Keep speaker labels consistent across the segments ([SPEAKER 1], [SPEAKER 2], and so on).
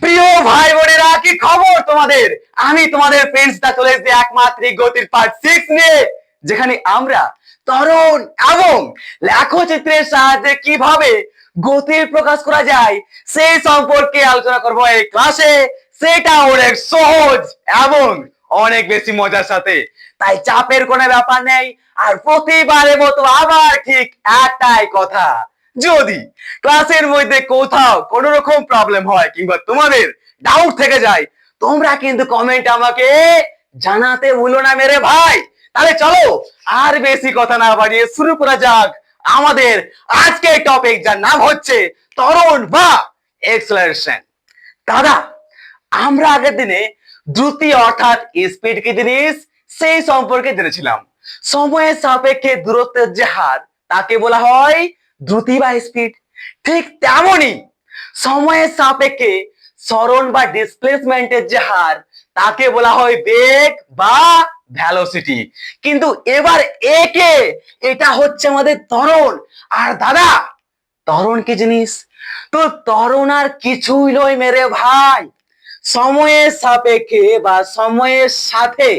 [SPEAKER 1] প্রিয় ভাই বোনেরা, কি খবর তোমাদের? আমি তোমাদের ফ্রেন্ডস দা চলে এসেছি একমাত্রিক গতির পার্ট 6 নিয়ে, যেখানে আমরা ত্বরণ এবং লেখচিত্রের সাহায্যে কিভাবে গতির প্রকাশ করা যায় সেই সম্পর্কে আলোচনা করব এই ক্লাসে। সেটা অনেক সহজ এবং অনেক বেশি মজার সাথে, তাই চাপের কোনো ব্যাপার নেই। আর প্রতিবারের মতো আবার ঠিক একটাই কথা, যদি ক্লাসের মধ্যে কোথাও কোনো রকম প্রবলেম হয় কিংবা তোমাদের ডাউট থেকে যায়, তোমরা কিন্তু কমেন্ট আমাকে জানাতে ভুলো না মেরে ভাই। তাহলে চলো আর বেশি কথা না বাড়িয়ে শুরু করা যাক আমাদের আজকের টপিক, যার নাম হচ্ছে ত্বরণ বা এক্সেলারেশন। দাদা, আমরা আগের দিনে দ্রুতি অর্থাৎ স্পিড কি জিনিস সেই সম্পর্কে জেনেছিলাম। সময়ের সাপেক্ষে দূরত্বের যে হার তাকে বলা হয় দ্রুতি বা স্পিড। ঠিক তেমনই সময়ের সাপেক্ষে সরণ বা ডিসপ্লেসমেন্টের যে হার তাকে বলা হয় বেগ বা ভেলোসিটি। কিন্তু এবার একে এটা হচ্ছে আমাদের ত্বরণ। আর দাদা, ত্বরণ কি জিনিস? তো ত্বরণ আর কিছুই নয় মেরে ভাই, সময়ের সাপেক্ষে বা সময়ের সাথে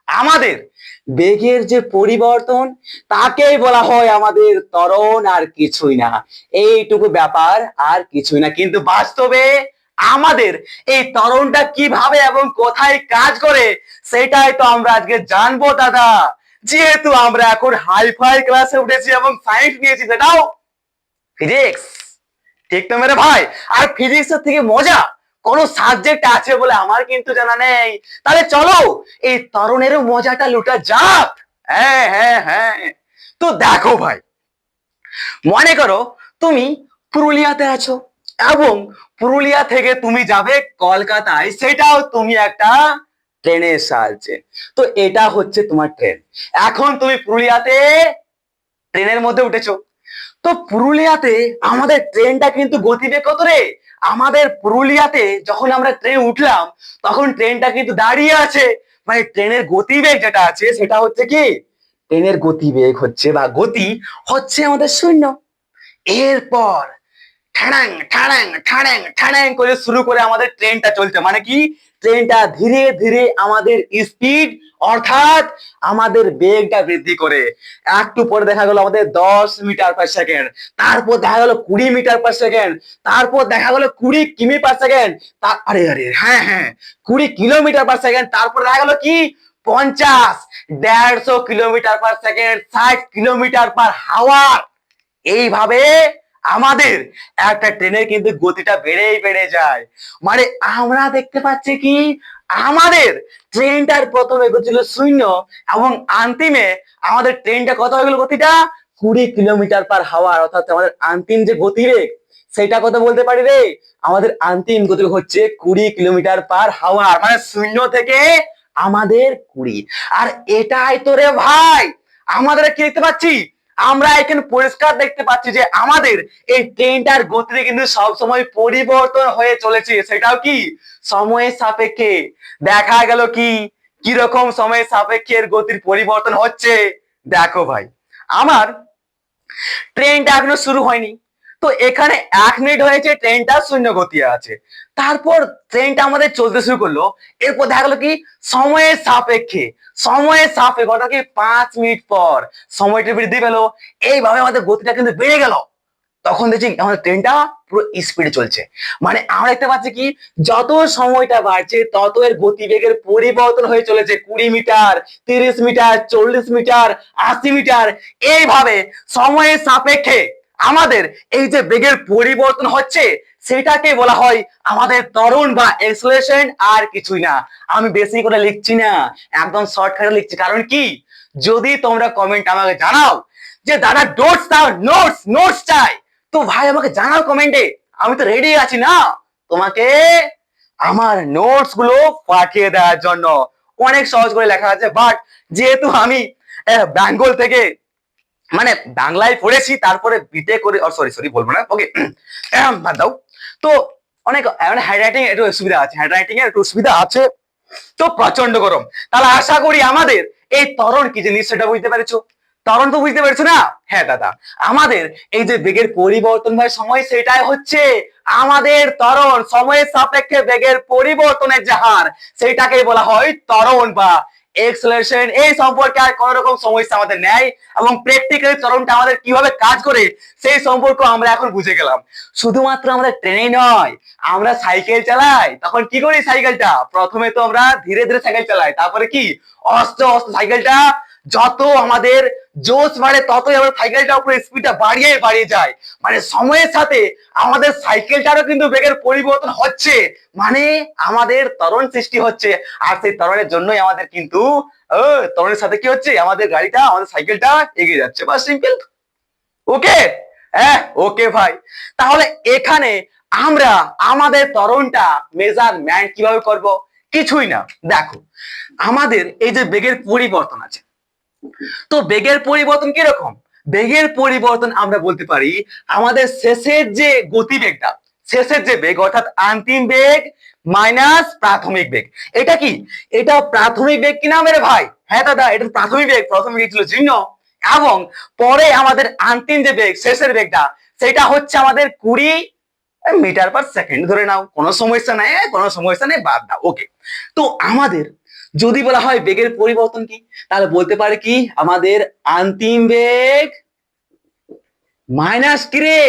[SPEAKER 1] আমাদের বেগের যে পরিবর্তন তাকেই বলা হয় আমাদের ত্বরণ, আর কিছুই না। এইটুকু ব্যাপার, আর কিছুই না। কিন্তু বাস্তবে আমাদের এই ত্বরণটা কিভাবে এবং কোথায় কাজ করে সেটাই তো আমরা আজকে জানবো দাদা। যেহেতু আমরা এখন হাইফাই ক্লাসে উঠেছি এবং সায়েন্স নিয়েছি, সেটাও ফিজিক্স। ঠিক তো মেরে ভাই? আর ফিজিক্সের থেকে মজা কোন সাবজেক্ট আছে বলে আমার কিন্তু জানা নেই। তাহলে চলো এই ত্বরণের মজাটা লুটা যাক। হ্যাঁ হ্যাঁ হ্যাঁ, তো দেখো ভাই, মনে করো তুমি পুরুলিয়াতে আছো এবং পুরুলিয়া থেকে তুমি যাবে কলকাতায়, সেটাও তুমি একটা ট্রেনের সাহায্যে। তো এটা হচ্ছে তোমার ট্রেন। এখন তুমি পুরুলিয়াতে ট্রেনের মধ্যে উঠেছো। তো পুরুলিয়াতে আমাদের ট্রেনটা কিন্তু গতিবেগ কত রে? আমাদের পুরুলিয়াতে যখন আমরা ট্রেন উঠলাম তখন ট্রেনটা কিন্তু দাঁড়িয়ে আছে। মানে ট্রেনের গতিবেগ যেটা আছে সেটা হচ্ছে কি, ট্রেনের গতিবেগ হচ্ছে বা গতি হচ্ছে আমাদের শূন্য। এরপর ঠাড়াং ঠাড়াং ঠাড়াং ঠাড়াং করে শুরু করে আমাদের ট্রেনটা চলছে। মানে কি, ট্রেনটা ধীরে ধীরে আমাদের স্পিড অর্থাৎ আমাদের বেগটা বৃদ্ধি করে। একটু পরে দেখা গেল আমাদের 10 মিটার/সেকেন্ড, তারপর দেখা গেল 20 মিটার/সেকেন্ড, তারপর দেখা গেল 20 কিমি/সেকেন্ড, আরে আরে হ্যাঁ হ্যাঁ 20 কিলোমিটার/সেকেন্ড, তারপর দেখা গেল কি 50, 150 কিলোমিটার/সেকেন্ড, 60 কিলোমিটার/আওয়ার। এইভাবে আমাদের একটা ট্রেনের কিন্তু গতিটা বেড়ে যায়। মানে আমরা দেখতে পাচ্ছি কি, আমাদের ট্রেনটার প্রথমে গতি ছিল 0 এবং অন্তিমে আমাদের ট্রেনটা কত হয়ে গেল গতিটা 20 কিলোমিটার/আওয়ার। অর্থাৎ আমাদের অন্তিম যে গতিবেগ সেটা কত বলতে পারি রে? আমাদের অন্তিম গতি হচ্ছে 20 কিলোমিটার/আওয়ার। মানে 0 থেকে আমাদের 20। আর এটাই তো রে ভাই আমাদের কি দেখতে পাচ্ছি, আমরা এখানে পরিষ্কার দেখতে পাচ্ছি যে আমাদের এই ট্রেনটার গতিতে কিন্তু সবসময় পরিবর্তন হয়ে চলেছে। সেটাও কি সময়ের সাপেক্ষে। দেখা গেল কি কিরকম সময়ের সাপেক্ষে এর গতির পরিবর্তন হচ্ছে। দেখো ভাই, আমার ট্রেনটা এখনো শুরু হয়নি। তো এখানে 1 মিনিট হয়েছে, ট্রেনটা শূন্য গতি আছে। তারপর ট্রেনটা আমাদের চলতে শুরু করলো। এরপর দেখা গেলো কি সময়ের সাপেক্ষে অর্থাৎ কি 5 মিনিট পর সময়টা বৃদ্ধি পেলো। এইভাবে আমাদের গতিটা কিন্তু বেড়ে গেল। তখন দেখছি আমাদের ট্রেনটা পুরো স্পিডে চলছে। মানে আমরা দেখতে পাচ্ছি কি, যত সময়টা বাড়ছে তত এর গতিবেগের পরিবর্তন হয়ে চলেছে। 20 মিটার, 30 মিটার, 40 মিটার, 80 মিটার। এইভাবে সময়ের সাপেক্ষে আমাদের এই যে বেগের পরিবর্তন হচ্ছে সেটাকে বলা হয় আমাদের ত্বরণ বা এক্সেলারেশন, আর কিছুই না। আমি বেশি করে লিখছি না, একদম শর্টকাটে লিখছি। কারণ কি, যদি তোমরা কমেন্ট আমাকে জানাও যে দাদা নোটস দাও, নোটস চাই, তো ভাই আমাকে জানাও কমেন্টে, আমি তো রেডি আছি না তোমাকে আমার নোটস গুলো পাঠিয়ে দেওয়ার জন্য। অনেক সহজ করে লেখা আছে, বাট যেহেতু আমি বেঙ্গল থেকে মানে বাংলায় পড়েছি, তারপরে বিটে করে সরি বলবো না, ওকে বাদ দাও। তো অনেক হ্যান্ডরাইটিং একটু অসুবিধা আছে, হ্যান্ডরাইটিং এর একটু অসুবিধা আছে, তো প্রচন্ড গরম। তাহলে আশা করি আমাদের এই ত্বরণ কি জিনিস সেটা বুঝতে পেরেছো। তখন তো বুঝতে পেরেছো না? হ্যাঁ দাদা, আমাদের এই যে বেগের পরিবর্তন বা সময়, সেটাই হচ্ছে আমাদের ত্বরণ। সময়ের সাপেক্ষে বেগের পরিবর্তনের যে হার, সেটাকেই বলা হয় ত্বরণ বা এক্সেলারেশন। এই সম্পর্কে আর কোন রকম সমস্যা আমাদের নেই, এবং প্র্যাকটিক্যালি ত্বরণটা আমাদের কিভাবে কাজ করে সেই সম্পর্ক আমরা এখন বুঝে গেলাম। শুধুমাত্র আমাদের ট্রেনেই নয়, আমরা সাইকেল চালাই, তখন কি করি? সাইকেলটা প্রথমে তো আমরা ধীরে ধীরে সাইকেল চালাই, তারপরে কি আস্তে আস্তে সাইকেলটা, যত আমাদের জোশ বাড়ে ততই আমরা সাইকেলটা উপরে স্পিডটা বাড়িয়ে বাড়িয়ে যায়। মানে সময়ের সাথে আমাদের সাইকেলটারও কিন্তু বেগের পরিবর্তন হচ্ছে, মানে আমাদের ত্বরণ সৃষ্টি হচ্ছে। আর সেই ত্বরণের জন্যই আমাদের কিন্তু ত্বরণের সাথে কি হচ্ছে, আমাদের গাড়িটা, আমাদের সাইকেলটা এগিয়ে যাচ্ছে। বাস সিম্পল। ওকে, হ্যাঁ ওকে ভাই। তাহলে এখানে আমরা আমাদের ত্বরণটা মেজারমেন্ট কিভাবে করব? কিছুই না, দেখো আমাদের এই যে বেগের পরিবর্তন আছে, তো বেগের পরিবর্তন কিরকম? বেগের পরিবর্তন আমরা বলতে পারি আমাদের শেষের যে গতিবেগটা, শেষের যে বেগ অর্থাৎ অন্তিম বেগ মাইনাস প্রাথমিক বেগ। এটা কি? এটা প্রাথমিক বেগ কিনা মেরে ভাই? হ্যাঁ দাদা, এটা প্রাথমিক বেগ। প্রথম বেগ ছিল 0, এবং পরে আমাদের অন্তিম যে বেগ, শেষের বেগটা, সেটা হচ্ছে আমাদের 20 মিটার পার সেকেন্ড ধরে নাও। কোনো সমস্যা নাই, কোনো সমস্যা নেই, বাদ দাও। ওকে, তো আমাদের যদি বলা হয় বেগের পরিবর্তন কি, তাহলে বলতে পারে কি আমাদের অন্তিম বেগ মাইনাস কি রে?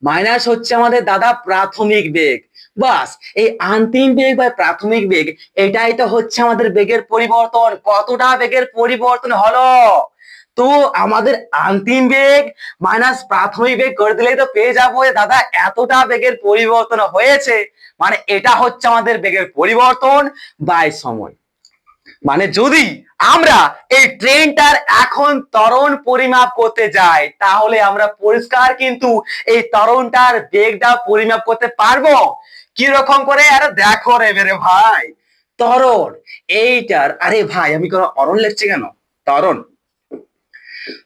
[SPEAKER 1] মাইনাস হচ্ছে আমাদের দাদা প্রাথমিক বেগ। বাস, এই অন্তিম বেগ বা প্রাথমিক বেগ, এটাই তো হচ্ছে আমাদের বেগের পরিবর্তন। কতটা বেগের পরিবর্তন হলো? তো আমাদের অন্তিম বেগ মাইনাস প্রাথমিক বেগ করে দিলেই তো পেয়ে যাবো দাদা এতটা বেগের পরিবর্তন হয়েছে। মানে এটা হচ্ছে আমাদের বেগের পরিবর্তন বাই সময়। মানে যদি আমরা এই ট্রেনটার এখন ত্বরণ পরিমাপ করতে যাই, তাহলে আমরা পরিষ্কার কিন্তু এই ত্বরণটার বেগটা পরিমাপ করতে পারবো। কি রকম করে? আরে দেখো রে মেরে ভাই, ত্বরণ এইটার, আরে ভাই আমি কোনো অরণ লিখছি কেন? ত্বরণ।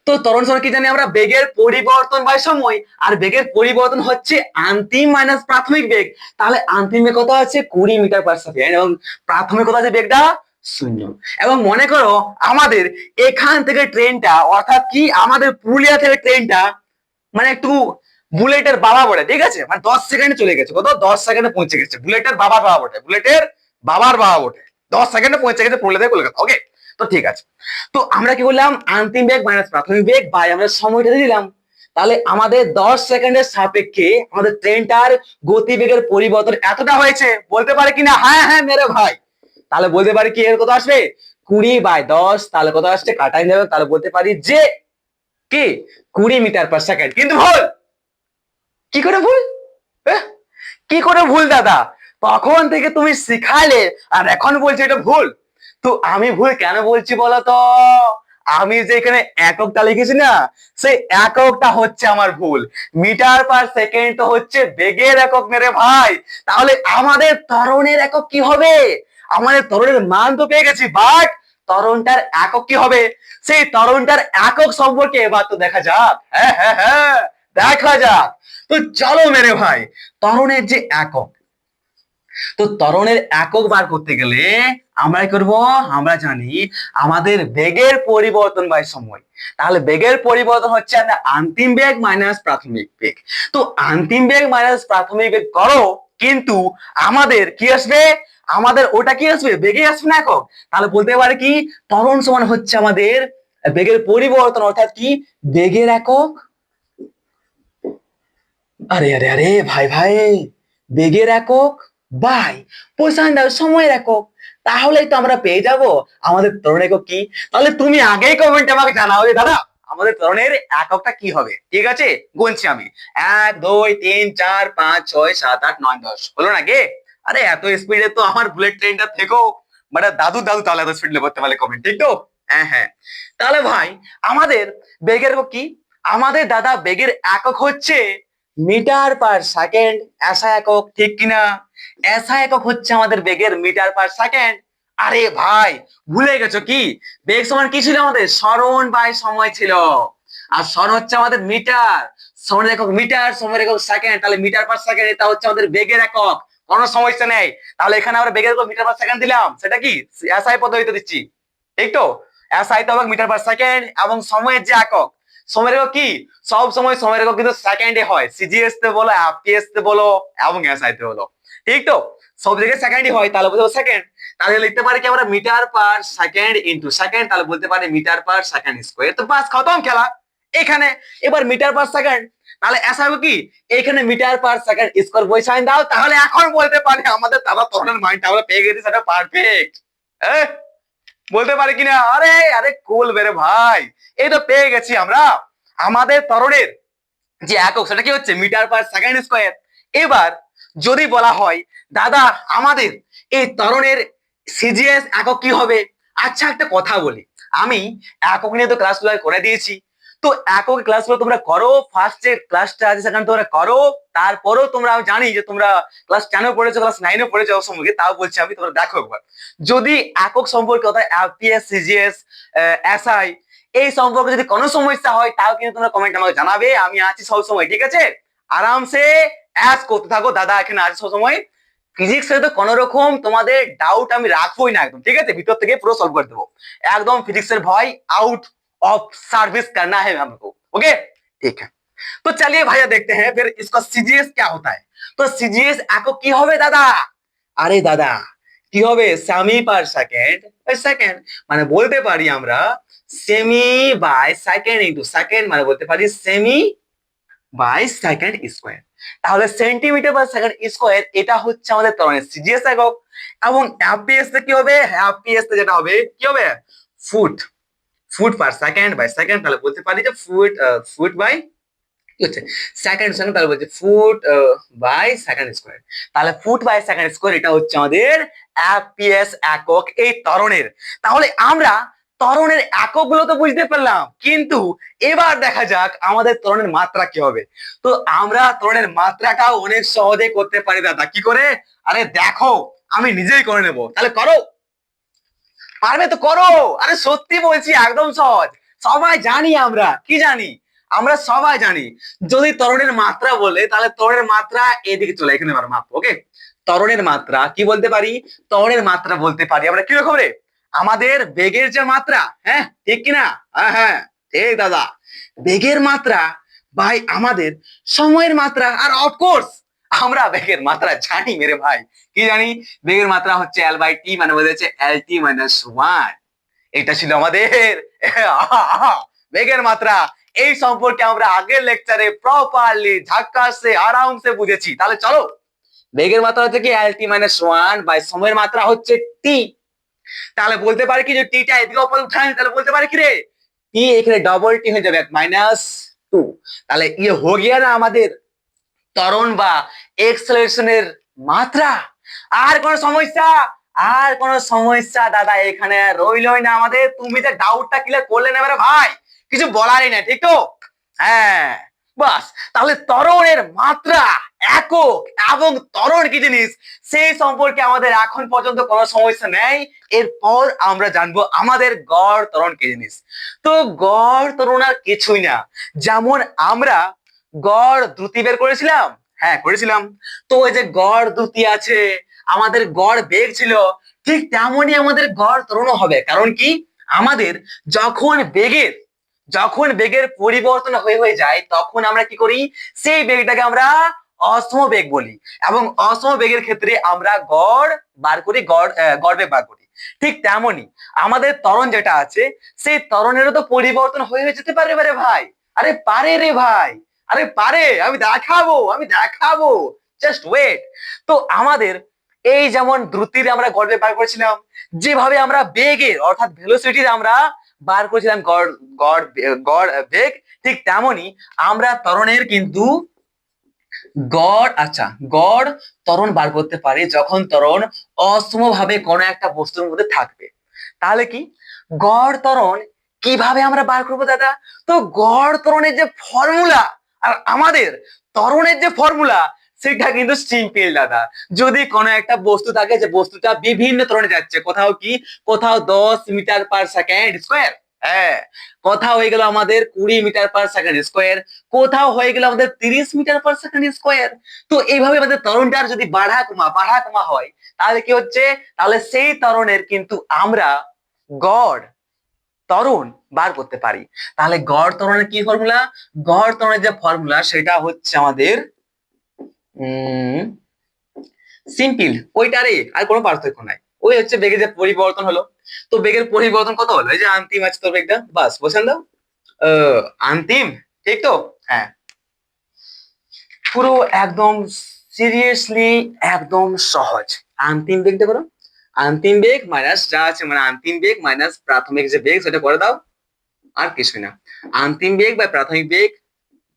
[SPEAKER 1] তো ত্বরণ সময় কি জানি আমরা? বেগের পরিবর্তন বাই সময়। আর বেগের পরিবর্তন হচ্ছে অন্তিম মাইনাস প্রাথমিক বেগ। তাহলে অন্তিম বেগ কত আছে? 20 মিটার পার সেকেন্ড, এবং প্রাথমিক কত আছে বেগটা? 0। এবং মনে করো আমাদের এখান থেকে ট্রেনটা, অর্থাৎ কি আমাদের পুরুলিয়া থেকে ট্রেনটা, মানে একটু বুলেটের বাবা বটে, ঠিক আছে, মানে 10 সেকেন্ডে চলে গেছে। কত? 10 সেকেন্ডে পৌঁছে গেছে। বুলেটের বাবার বাবা বটে, বুলেটের বাবার বাবা বটে, 10 সেকেন্ডে পৌঁছে গেছে পুরুলিয়া থেকে কলকাতা। ওকে, তো ঠিক আছে। তো আমরা কি করলাম? অন্তিম বেগ মাইনাস প্রাথমিক বেগ বাই আমরা সময়টা দিয়ে দিলাম। তাহলে আমাদের 10 সেকেন্ডের সাপেক্ষে আমাদের ট্রেনটার গতিবেগের পরিবর্তন এতটা হয়েছে। বলতে পারে কিনা হ্যাঁ হ্যাঁ মেরে ভাই? তাহলে বলতে পারি কি এর কত আসবে? 20/10। তাহলে কত আসছে? কাটাই যাবে। তাহলে বলতে পারি যে কি 20 মিটার পার সেকেন্ড। কিন্তু ভুল। কি করে ভুল? কি করে ভুল দাদা? তখন থেকে তুমি শিখালে আর এখন বলছো এটা ভুল। তো আমি ভুল কেন বলছি বলতো? আমি যে এখানে এককটা লিখেছি না, সেই এককটা হচ্ছে আমার ভুল। মিটার পার সেকেন্ড তো হচ্ছে বেগের একক মেরে ভাই। তাহলে আমাদের ত্বরণের একক কি হবে? আমাদের ত্বরণের মান তো পেয়ে গেছি, বাট ত্বরণটার একক কি হবে? সেই ত্বরণটার একক সম্পর্কে এবার তো দেখা যাক। হ্যাঁ হ্যাঁ হ্যাঁ, দেখা যাক। তো চলো মেরে ভাই, ত্বরণের যে একক, তো ত্বরণের একক বার করতে গেলে আমরা কি করব? আমরা জানি আমাদের বেগের পরিবর্তন বাই সময়। তাহলে বেগের পরিবর্তন হচ্ছে আমরা অন্তিম বেগ মাইনাস প্রাথমিক বেগ। তো অন্তিম বেগ মাইনাস প্রাথমিক বেগ করো, কিন্তু আমাদের কি আসবে? আমাদের ওটা কি আসবে? বেগে আসবে না একক। তাহলে বলতে পারে কি ত্বরণ সমান হচ্ছে আমাদের বেগের পরিবর্তন, অর্থাৎ কি বেগের একক। আরে আরে আরে ভাই ভাই, বেগের একক বাই পয়সা সময়ের একক। তাহলেই তো আমরা পেয়ে যাব আমাদের ত্বরণ একক কি। তাহলে তুমি আগেই কমেন্টে আমাকে জানাও যে দাদা আমাদের ত্বরণের এককটা কি হবে। ঠিক আছে, গুনছি আমি। 1 2 3 4 5 6 7 8 9 10 হলো না গে? আরে এত স্পিডে তো আমার বুলেট ট্রেনটা থেকেও মানে দাদু দাদু, তাহলে এত স্পিডে করতে পারলে কমেন্ট, ঠিক তো? হ্যাঁ হ্যাঁ। তাহলে ভাই আমাদের বেগের একক কি? আমাদের দাদা বেগের একক হচ্ছে মিটার পার সেকেন্ড। এসা একক, ঠিক কিনা? এসা একক হচ্ছে আমাদের বেগের মিটার পার সেকেন্ড। আরে ভাই ভুলে গেছো কি? বেগ সমান কি ছিল আমাদের? সরণ বাই সময় ছিল। আর সরণ হচ্ছে আমাদের মিটার, সময়ের একক মিটার, সময়ের একক সেকেন্ড। তাহলে মিটার পার সেকেন্ড এটা হচ্ছে আমাদের বেগের একক। কোনো সমস্যা নেই। তাহলে এখানে আমরা বেগের একক মিটার পার সেকেন্ড দিলাম, সেটা কি এসআই পদ্ধতিতে দিচ্ছি, ঠিক তো? এসআই তো হবে মিটার পার সেকেন্ড, এবং সময়ের যে একক, সময়ের একক কি, সব সময় সময়ের একক কিন্তু সেকেন্ডে হয়, সিজিএস তে বলো, এফপিএস তে বলো, এবং এসআই তে বলো, ঠিক তো, সব জায়গায় সেকেন্ডই হয়, তাহলে বলতে সেকেন্ড। তাহলে লিখতে পারি কি আমরা metre per second into second, তাহলে বলতে পারি মিটার পার সেকেন্ড স্কয়ার। তো বাস খতম খেলা এখানে। এবার মিটার পার সেকেন্ড, তাহলে এসআই হবে কি, এখানে মিটার পার সেকেন্ড স্কয়ার বসাই দাও, তাহলে এখন বলতে পারি আমাদের তারা তরণের মাইন্ডটা আমরা পেয়ে গেছি, সেটা পারফেক্ট। বলতে পারি কিনা, আরে আরে কুল বেরে ভাই, এই তো পেয়ে গেছি আমরা আমাদের ত্বরণের যে একক, সেটা কি হচ্ছে মিটার পার সেকেন্ড স্কয়ার। এবার যদি বলা হয় দাদা আমাদের এই ত্বরণের সিজিএস একক কি হবে, আচ্ছা একটা কথা বলি, আমি একক নিয়ে তো ক্লাসগুলো করে দিয়েছি, তো একক ক্লাসগুলো তোমরা করো, ফার্স্ট যে ক্লাসটা আছে সেখানে তোমরা করো, তারপরেও তোমরা, আমি জানি যে তোমরা ক্লাস 10 পড়েছো, ক্লাস 9 পড়েছো সম্পর্কে, তাও বলছি আমি, তোমরা দেখো একবার, যদি একক সম্পর্কে অর্থাৎ এফপিএস, সিজিএস, এসআই এই সম্পর্কে যদি কোনো সমস্যা হয়, তাও কিন্তু তোমরা কমেন্ট আমাকে জানাবে, আমি আছি সব সময়, ঠিক আছে, আরামসে অ্যাস করতে থাকো, দাদা এখানে আছে সব সময়, ফিজিক্স এ তো কোনো রকম তোমাদের ডাউট আমি রাখবোই না একদম, ঠিক আছে, ভিতর থেকে পুরো সলভ করে দেবো একদম, फिजिक्स এর ভয় आउट ऑफ सर्विस करना है हमको, ओके ठीक है। तो चलिए भैया देखते हैं फिर इसका सीजीएस क्या होता है। तो सीजीएस একক কি হবে দাদা, আরে দাদা কি হবে, সেমি পার সেকেন্ড বাই সেকেন্ড, মানে বলতে পারি আমরা সেমি বাই সেকেন্ড ইনটু সেকেন্ড, মানে বলতে পারি সেমি বাই সেকেন্ড স্কয়ার। তাহলে সেন্টিমিটার পার সেকেন্ড স্কয়ার, এটা হচ্ছে আমাদের ত্বরণের সিজিএস একক। এবং এফপিএস তে কি হবে, এফপিএস তে যেটা হবে কি হবে, foot, foot per second by second, তাহলে বলতে পারি যে ফুট, ফুট বাই কি হচ্ছে সেকেন্ড সেকেন্ড, তাহলে বলছে ফুট বাই সেকেন্ড স্কয়ার। তাহলে ফুট বাই সেকেন্ড স্কয়ার, এটা হচ্ছে আমাদের এফপিএস একক এই ত্বরণের। তাহলে আমরা ত্বরণের একক গুলো তো বুঝতে পারলাম, কিন্তু এবার দেখা যাক আমাদের ত্বরণের মাত্রা কি হবে। তো আমরা ত্বরণের মাত্রাটাও অনেক সহজে করতে পারি দাদা, কি করে, আরে দেখো আমি নিজেই করে নেব, তাহলে করো, পারবে তো করো, আরে সত্যি বলছি একদম সহজ, সবাই জানি, আমরা কি জানি, আমরা সবাই জানি, যদি ত্বরণের মাত্রা বলে, তাহলে ত্বরণের মাত্রা এদিকে চলে, এখানে মাপ, ওকে, ত্বরণের মাত্রা কি বলতে পারি, ত্বরণের মাত্রা বলতে পারি আমরা কিরকম রে, আমাদের বেগের যে মাত্রা, হ্যাঁ ঠিক কিনা, হ্যাঁ হ্যাঁ ঠিক দাদা, বেগের মাত্রা ভাই আমাদের সময়ের মাত্রা, আর অফকোর্স আমরা বেগের মাত্রা জানি মেরে ভাই, কি জানি, বেগের মাত্রা হচ্ছে এল বাই টি, মানে বলেছে এল টি মাইনাস ওয়ান, এটা ছিল আমাদের বেগের মাত্রা। এই সম্পর্কে আমরা আগের লেকচারে প্রপারলি ঝাক্কাসে আরামসে বুঝেছি। তাহলে চলো, বেগের মাত্রা হচ্ছে কি এল টি মাইনাস ওয়ান বাই সময়ের মাত্রা হচ্ছে টি, তাহলে বলতে পারি কি যে টিটা এদিকে উপরে উঠাই, তাহলে বলতে পারি কি রে, টি এখানে ডবল টি হয়ে যাবে মাইনাস টু, তাহলে ইয়ে হো গিয়া না আমাদের ত্বরণ বা এক্সেলারেশনের মাত্রা। আর কোন সমস্যা, আর কোন সমস্যা দাদা এখানে রইলই না আমাদের, তুমি যে ডাউটটা ক্লিয়ার করলে না এবারে ভাই, কিছু বলারই না, ঠিক তো, হ্যাঁ বাস। তাহলে ত্বরণের মাত্রা, একক এবং ত্বরণ কি জিনিস সেই সম্পর্কে আমাদের এখন পর্যন্ত কোনো সমস্যা নেই, এরপর আমরা জানবো আমাদের গড় ত্বরণ কি জিনিস। তো গড় ত্বরণ আর কিছুই না, যেমন আমরা গড় দ্রুতি বের করেছিলাম, হ্যাঁ করেছিলাম, তো ওই যে গড় দ্রুতি আছে, আমাদের গড় বেগ ছিল, ঠিক তেমনই আমাদের গড় ত্বরণও হবে, কারণ কি আমাদের যখন বেগের পরিবর্তন হয়ে হয়ে যায়, তখন আমরা কি করি, সেই বেগটাকে আমরা অসম বেগ বলি, এবং অসম বেগের ক্ষেত্রে আমরা গড় বার করি, গড় বেগ বার করি। ঠিক তেমনই আমাদের ত্বরণ যেটা আছে, সেই ত্বরণেরও তো পরিবর্তন হয়ে হয়ে যেতে পারে রে ভাই, আরে পারে রে ভাই, আরে পারে, আমি দেখাবো, জাস্ট ওয়েট। তো আমাদের এই যেমন দ্রুতির আমরা গড় বেগ বার করেছিলাম, যেভাবে আমরা বেগের অর্থাৎ ভেলোসিটির আমরা বার করেছিলাম গড় গড় গড় বেগ, ঠিক তেমনি আমরা ত্বরণের কিন্তু গড় ত্বরণ বার করতে পারি, যখন ত্বরণ অসমভাবে কোনো একটা বস্তুর মধ্যে থাকবে। তাহলে কি গড় ত্বরণ কিভাবে আমরা বার করবো দাদা, তো গড় ত্বরণের যে ফর্মুলা আর আমাদের ত্বরণের যে ফর্মুলা, সেটা কিন্তু সিম্পল দাদা। যদি কোনো একটা বস্তু থাকে, যে বস্তুটা বিভিন্ন ত্বরণে যাচ্ছে, কোথাও 10 মিটার পার সেকেন্ড স্কোয়ার, হ্যাঁ কোথাও হয়ে গেল আমাদের 20 মিটার পার সেকেন্ড স্কোয়ার, কোথাও হয়ে গেল আমাদের 30 মিটার পার সেকেন্ড স্কোয়ার। তো এইভাবে আমাদের ত্বরণটার যদি বাড়া কমা হয়, তাহলে কি হচ্ছে, তাহলে সেই ত্বরণের কিন্তু আমরা গড় ত্বরণ বার করতে পারি। তাহলে গড় ত্বরণের কি ফর্মুলা? গড় ত্বরণের যে ফর্মুলা সেটা হচ্ছে আমাদের সিম্পল ওইটারে, আর কোনো পার্থক্য নাই। ওই হচ্ছে বেগের যে পরিবর্তন হলো, তো বেগের পরিবর্তন কত হলো? এই যে অন্তিম আছে তোর বেগটা, বাস বসান দাও। অন্তিম, ঠিক তো? হ্যাঁ, পুরো একদম সিরিয়াসলি একদম সহজ। অন্তিম বেগটা করো, অন্তিম বেগ মাইনাস যা আছে মানে অন্তিম বেগ মাইনাস প্রাথমিক যে বেগ সেটা করে দাও, আর কিছুই না। অন্তিম বেগ বা প্রাথমিক বেগ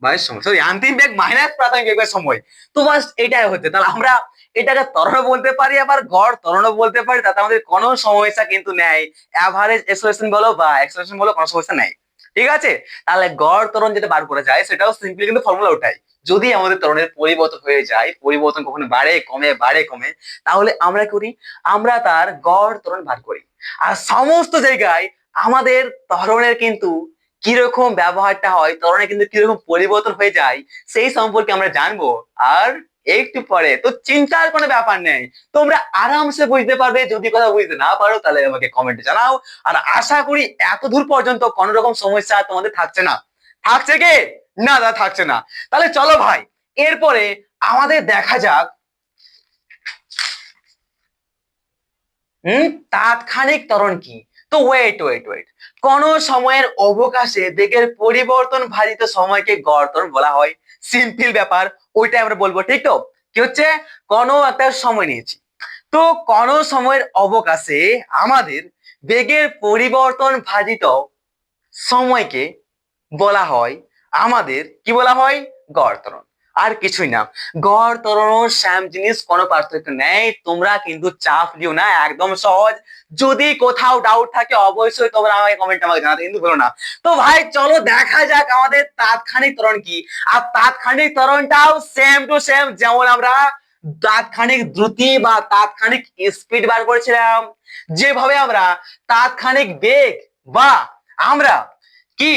[SPEAKER 1] বাই সময়, সরি অন্তিম বেগ মাইনাস প্রাথমিক বেগ বাই সময়। তো বাস এটাই হচ্ছে। তাহলে আমরা এটাকে ত্বরণ বলতে পারি, আবার গড় ত্বরণ বলতে পারি, তাতে আমাদের কোনো সমস্যা কিন্তু নেই। অ্যাভারেজ এক্সেলারেশন বলো বা অ্যাক্সেলারেশন বলো, কোনো সমস্যা নেই। ঠিক আছে, তাহলে গড় ত্বরণ যেটা বার করা যায় সেটাও সিম্পলি কিন্তু ফর্মুলা ওটাই। যদি আমাদের ত্বরণের পরিবর্তন হয়ে যায়, পরিবর্তন কখনো বাড়ে কমে বাড়ে কমে, তাহলে আমরা করি, আমরা তার গড় ত্বরণ বার করি। আর সমস্ত জায়গায় আমাদের ত্বরণের কিন্তু কিরকম ব্যবহারটা হয়, ত্বরণে কিন্তু কিরকম পরিবর্তন হয়ে যায়, সেই সম্পর্কে আমরা জানবো আর একটু পরে। তো চিন্তার কোনো ব্যাপার নেই, তোমরা আরামসে বুঝতে পারবে। যদি কথা বুঝতে না পারো তাহলে আমাকে কমেন্টে জানাও। আর আশা করি এত দূর পর্যন্ত কোনো রকম সমস্যা তোমাদের থাকছে না। থাকছে কি? না দাদা থাকছে না। তাহলে চলো ভাই, এরপরে আমাদের দেখা যাক তাৎক্ষণিক ত্বরণ কি। তো ওয়েট ওয়েট ওয়েট, কোন সময়ের অবকাশে বেগের পরিবর্তন ভাজিত সময়কে গড় ত্বরণ বলা হয়। সিম্পল ব্যাপার, ওইটাই আমরা বলবো। ঠিক তো? কি হচ্ছে, কোন একটা সময় নিয়েছি, তো কোন সময়ের অবকাশে আমাদের বেগের পরিবর্তন ভাজিত সময়কে বলা হয়, আমাদের কি বলা হয়? গড় ত্বরণ। আর কিছুই না। গড় ত্বরণ সেম জিনিস, কোনো পার্থক্য নেই। তোমরা কিন্তু চাপ দিও না, একদম সহজ। যদি কোথাও ডাউট থাকে অবশ্যই তোমরা আমাকে কমেন্টে আমাকে জানাতে কিন্তু ভুলো না। তো ভাই চলো দেখা যাক আমাদের তাৎক্ষণিক ত্বরণ কি। আর তাৎক্ষণিক ত্বরণটাও সেম টু সেম, যেমন আমরা তাৎক্ষণিক দ্রুতি বা তাৎক্ষণিক স্পিড বার করেছিলাম, যেভাবে আমরা তাৎক্ষণিক বেগ বা আমরা কি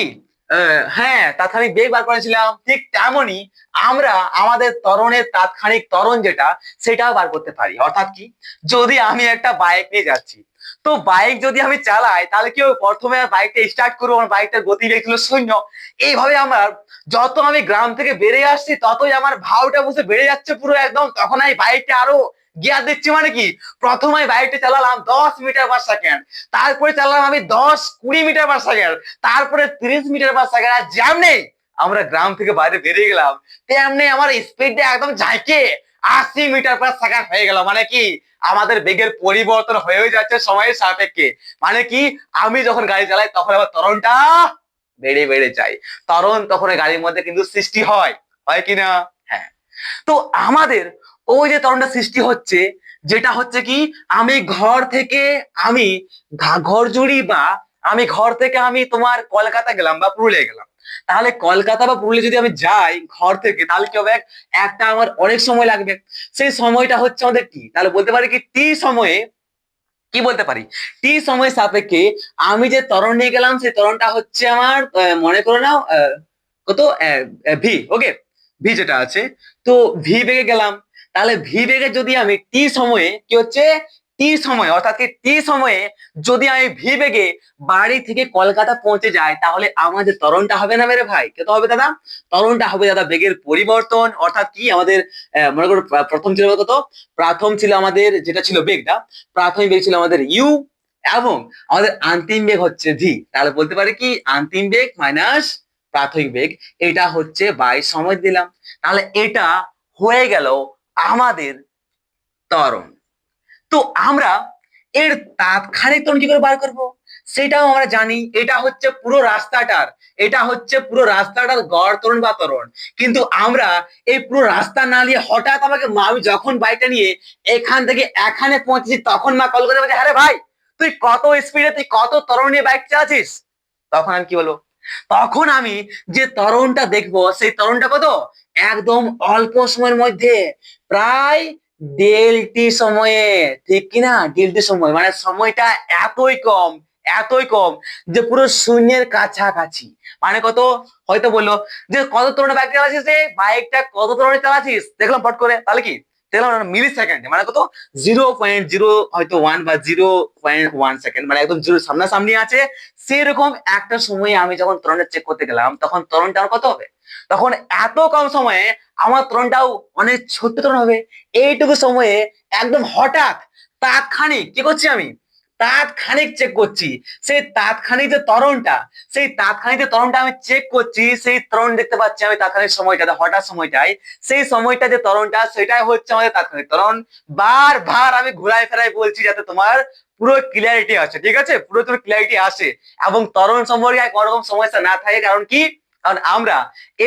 [SPEAKER 1] হ্যাঁ তাৎক্ষণিক বেগ বার করেছিলাম, ঠিক তেমনই আমরা আমাদের ত্বরণের তাৎক্ষণিক ত্বরণ যেটা, সেটাও বার করতে পারি। অর্থাৎ কি, যদি আমি একটা বাইক নিয়ে যাচ্ছি, তো বাইক যদি আমি চালাই তাহলে কি হবে, প্রথমে বাইকটা স্টার্ট করবো, আমার বাইকটার গতিবেগ ছিল 0। এইভাবে আমার যত আমি গ্রাম থেকে বেরিয়ে আসছি ততই আমার ভাওটা বুঝে বেড়ে যাচ্ছে পুরো একদম। তখন আমি বাইকটা আরো গিয়ার দিচ্ছি, মানে কি, প্রথমে বাইকটা চালালাম 10 মিটার/সেকেন্ড, তারপরে চালালাম আমি 10-20 মিটার/সেকেন্ড, তারপরে 30 মিটার/সেকেন্ড। আর যেমনি আমরা গ্রাম থেকে বাইরে বেরিয়ে গেলাম, তেমনি আমার স্পিডটা একদম ঝাঁকে 80 মিটার/সেকেন্ড হয়ে গেল। মানে কি, আমাদের বেগের পরিবর্তন হয়ে যাচ্ছে সময়ের সাপেক্ষে। মানে কি, আমি যখন গাড়ি চালাই তখন আমার ত্বরণটা বেড়ে বেড়ে যায়। ত্বরণ তখন গাড়ির মধ্যে কিন্তু সৃষ্টি হয়, হয় কিনা? হ্যাঁ। তো আমাদের ওই যে ত্বরণটা সৃষ্টি হচ্ছে, যেটা হচ্ছে কি, আমি ঘর থেকে আমি ঘরজুড়ি বা আমি ঘর থেকে আমি তোমার কলকাতা গেলাম বা পুরুলিয়া গেলাম, তাহলে কলকাতা বা পুরুলিয়া যদি আমি যাই ঘর থেকে, তাহলে কি হবে, একটা আমার অনেক সময় লাগবে। সেই সময়টা হচ্ছে আমাদের টি। তাহলে বলতে পারি কি, টি সময়ে কি বলতে পারি, টি সময় সাপেক্ষে আমি যে ত্বরণ নিয়ে গেলাম সেই ত্বরণটা হচ্ছে আমার মনে করে নাও কত, ভি। ওকে, ভি যেটা আছে, তো ভি বেগে গেলাম। তাহলে ভি বেগে যদি আমি টি সময়ে কি হচ্ছে, টি সময় অর্থাৎ কি টি সময়ে যদি আমি ভি বেগে বাড়ি থেকে কলকাতা পৌঁছে যাই, তাহলে আমাদের ত্বরণটা হবে না মেরে ভাই, কত হবে দাদা? ত্বরণটা হবে দাদা বেগের পরিবর্তন। অর্থাৎ কি, আমাদের মনে করো প্রথম ছিল কত, প্রথম ছিল আমাদের যেটা ছিল বেগটা, প্রাথমিক বেগ ছিল আমাদের ইউ, এবং আমাদের অন্তিম বেগ হচ্ছে ভি। তাহলে বলতে পারি কি, অন্তিম বেগ মাইনাস প্রাথমিক বেগ, এটা হচ্ছে বাই সময় দিলাম। তাহলে এটা হয়ে গেল আমাদের ত্বরণ। তো আমরা এর তাৎক্ষণিক ত্বরণ কি করে বার করব, সেটাও আমরা জানি। এটা হচ্ছে পুরো রাস্তাটার, এটা হচ্ছে পুরো রাস্তাটার গড় ত্বরণ বা ত্বরণ। কিন্তু আমরা এই পুরো রাস্তা না নিয়ে হঠাৎ আমাকে আমি যখন বাইকটা নিয়ে এখান থেকে এখানে পৌঁছেছি, তখন মা কল করে বলছে, হ্যাঁ রে ভাই, তুই কত স্পিডে, তুই কত ত্বরণ নিয়ে বাইক চালাচ্ছিস। তখন আমি কি বলবো, তখন আমি যে ত্বরণটা দেখবো সেই ত্বরণটা কত, একদম অল্প সময়ের মধ্যে, প্রায় দেড়টি সময়ে। ঠিক কিনা, দেড়টি সময় মানে সময়টা এতই কম, এতই কম যে পুরো শূন্যের কাছাকাছি। মানে কত, হয়তো বললো যে কত ত্বরণে বাইক চালাচ্ছিস রে, বাইকটা কত ত্বরণে চালাচ্ছিস, দেখলাম পট করে, তাহলে কি তাহলে মিলি সেকেন্ডে মানে কত 0.0 হয়তো 1 বা 0.1 সেকেন্ড, মানে একদম জিরো সামনাসামনি আছে। সেরকম একটা সময়ে আমি যখন ত্বরণটা চেক করতে গেলাম তখন ত্বরণটা আমার কত হবে, তখন এত কম সময়ে আমার ত্বরণটাও অনেক ছোট্ট ত্বরণ হবে। এইটুকু সময়ে একদম হঠাৎ তাৎক্ষণিক কি করছি আমি, তাৎক্ষণিক চেক করছি। সেই তাৎক্ষণিক যে ত্বরণটা, সেই তাৎক্ষণিক যে ত্বরণটা আমি চেক করছি, সেই ত্বরণ দেখতে পাচ্ছি আমি তাৎক্ষণিক সময়টাতে, হঠাৎ সময়টাই, সেই সময়টা যে ত্বরণটা সেটাই হচ্ছে আমাদের তাৎক্ষণিক ত্বরণ। বারবার আমি ঘুরাই ফেরাই বলছি যাতে তোমার পুরো ক্লিয়ারিটি আসে, ঠিক আছে, পুরো তোমার ক্লিয়ারিটি আসে এবং ত্বরণ সম্পর্কে কোনো রকম সমস্যা না থাকে। কারণ কি, কারণ আমরা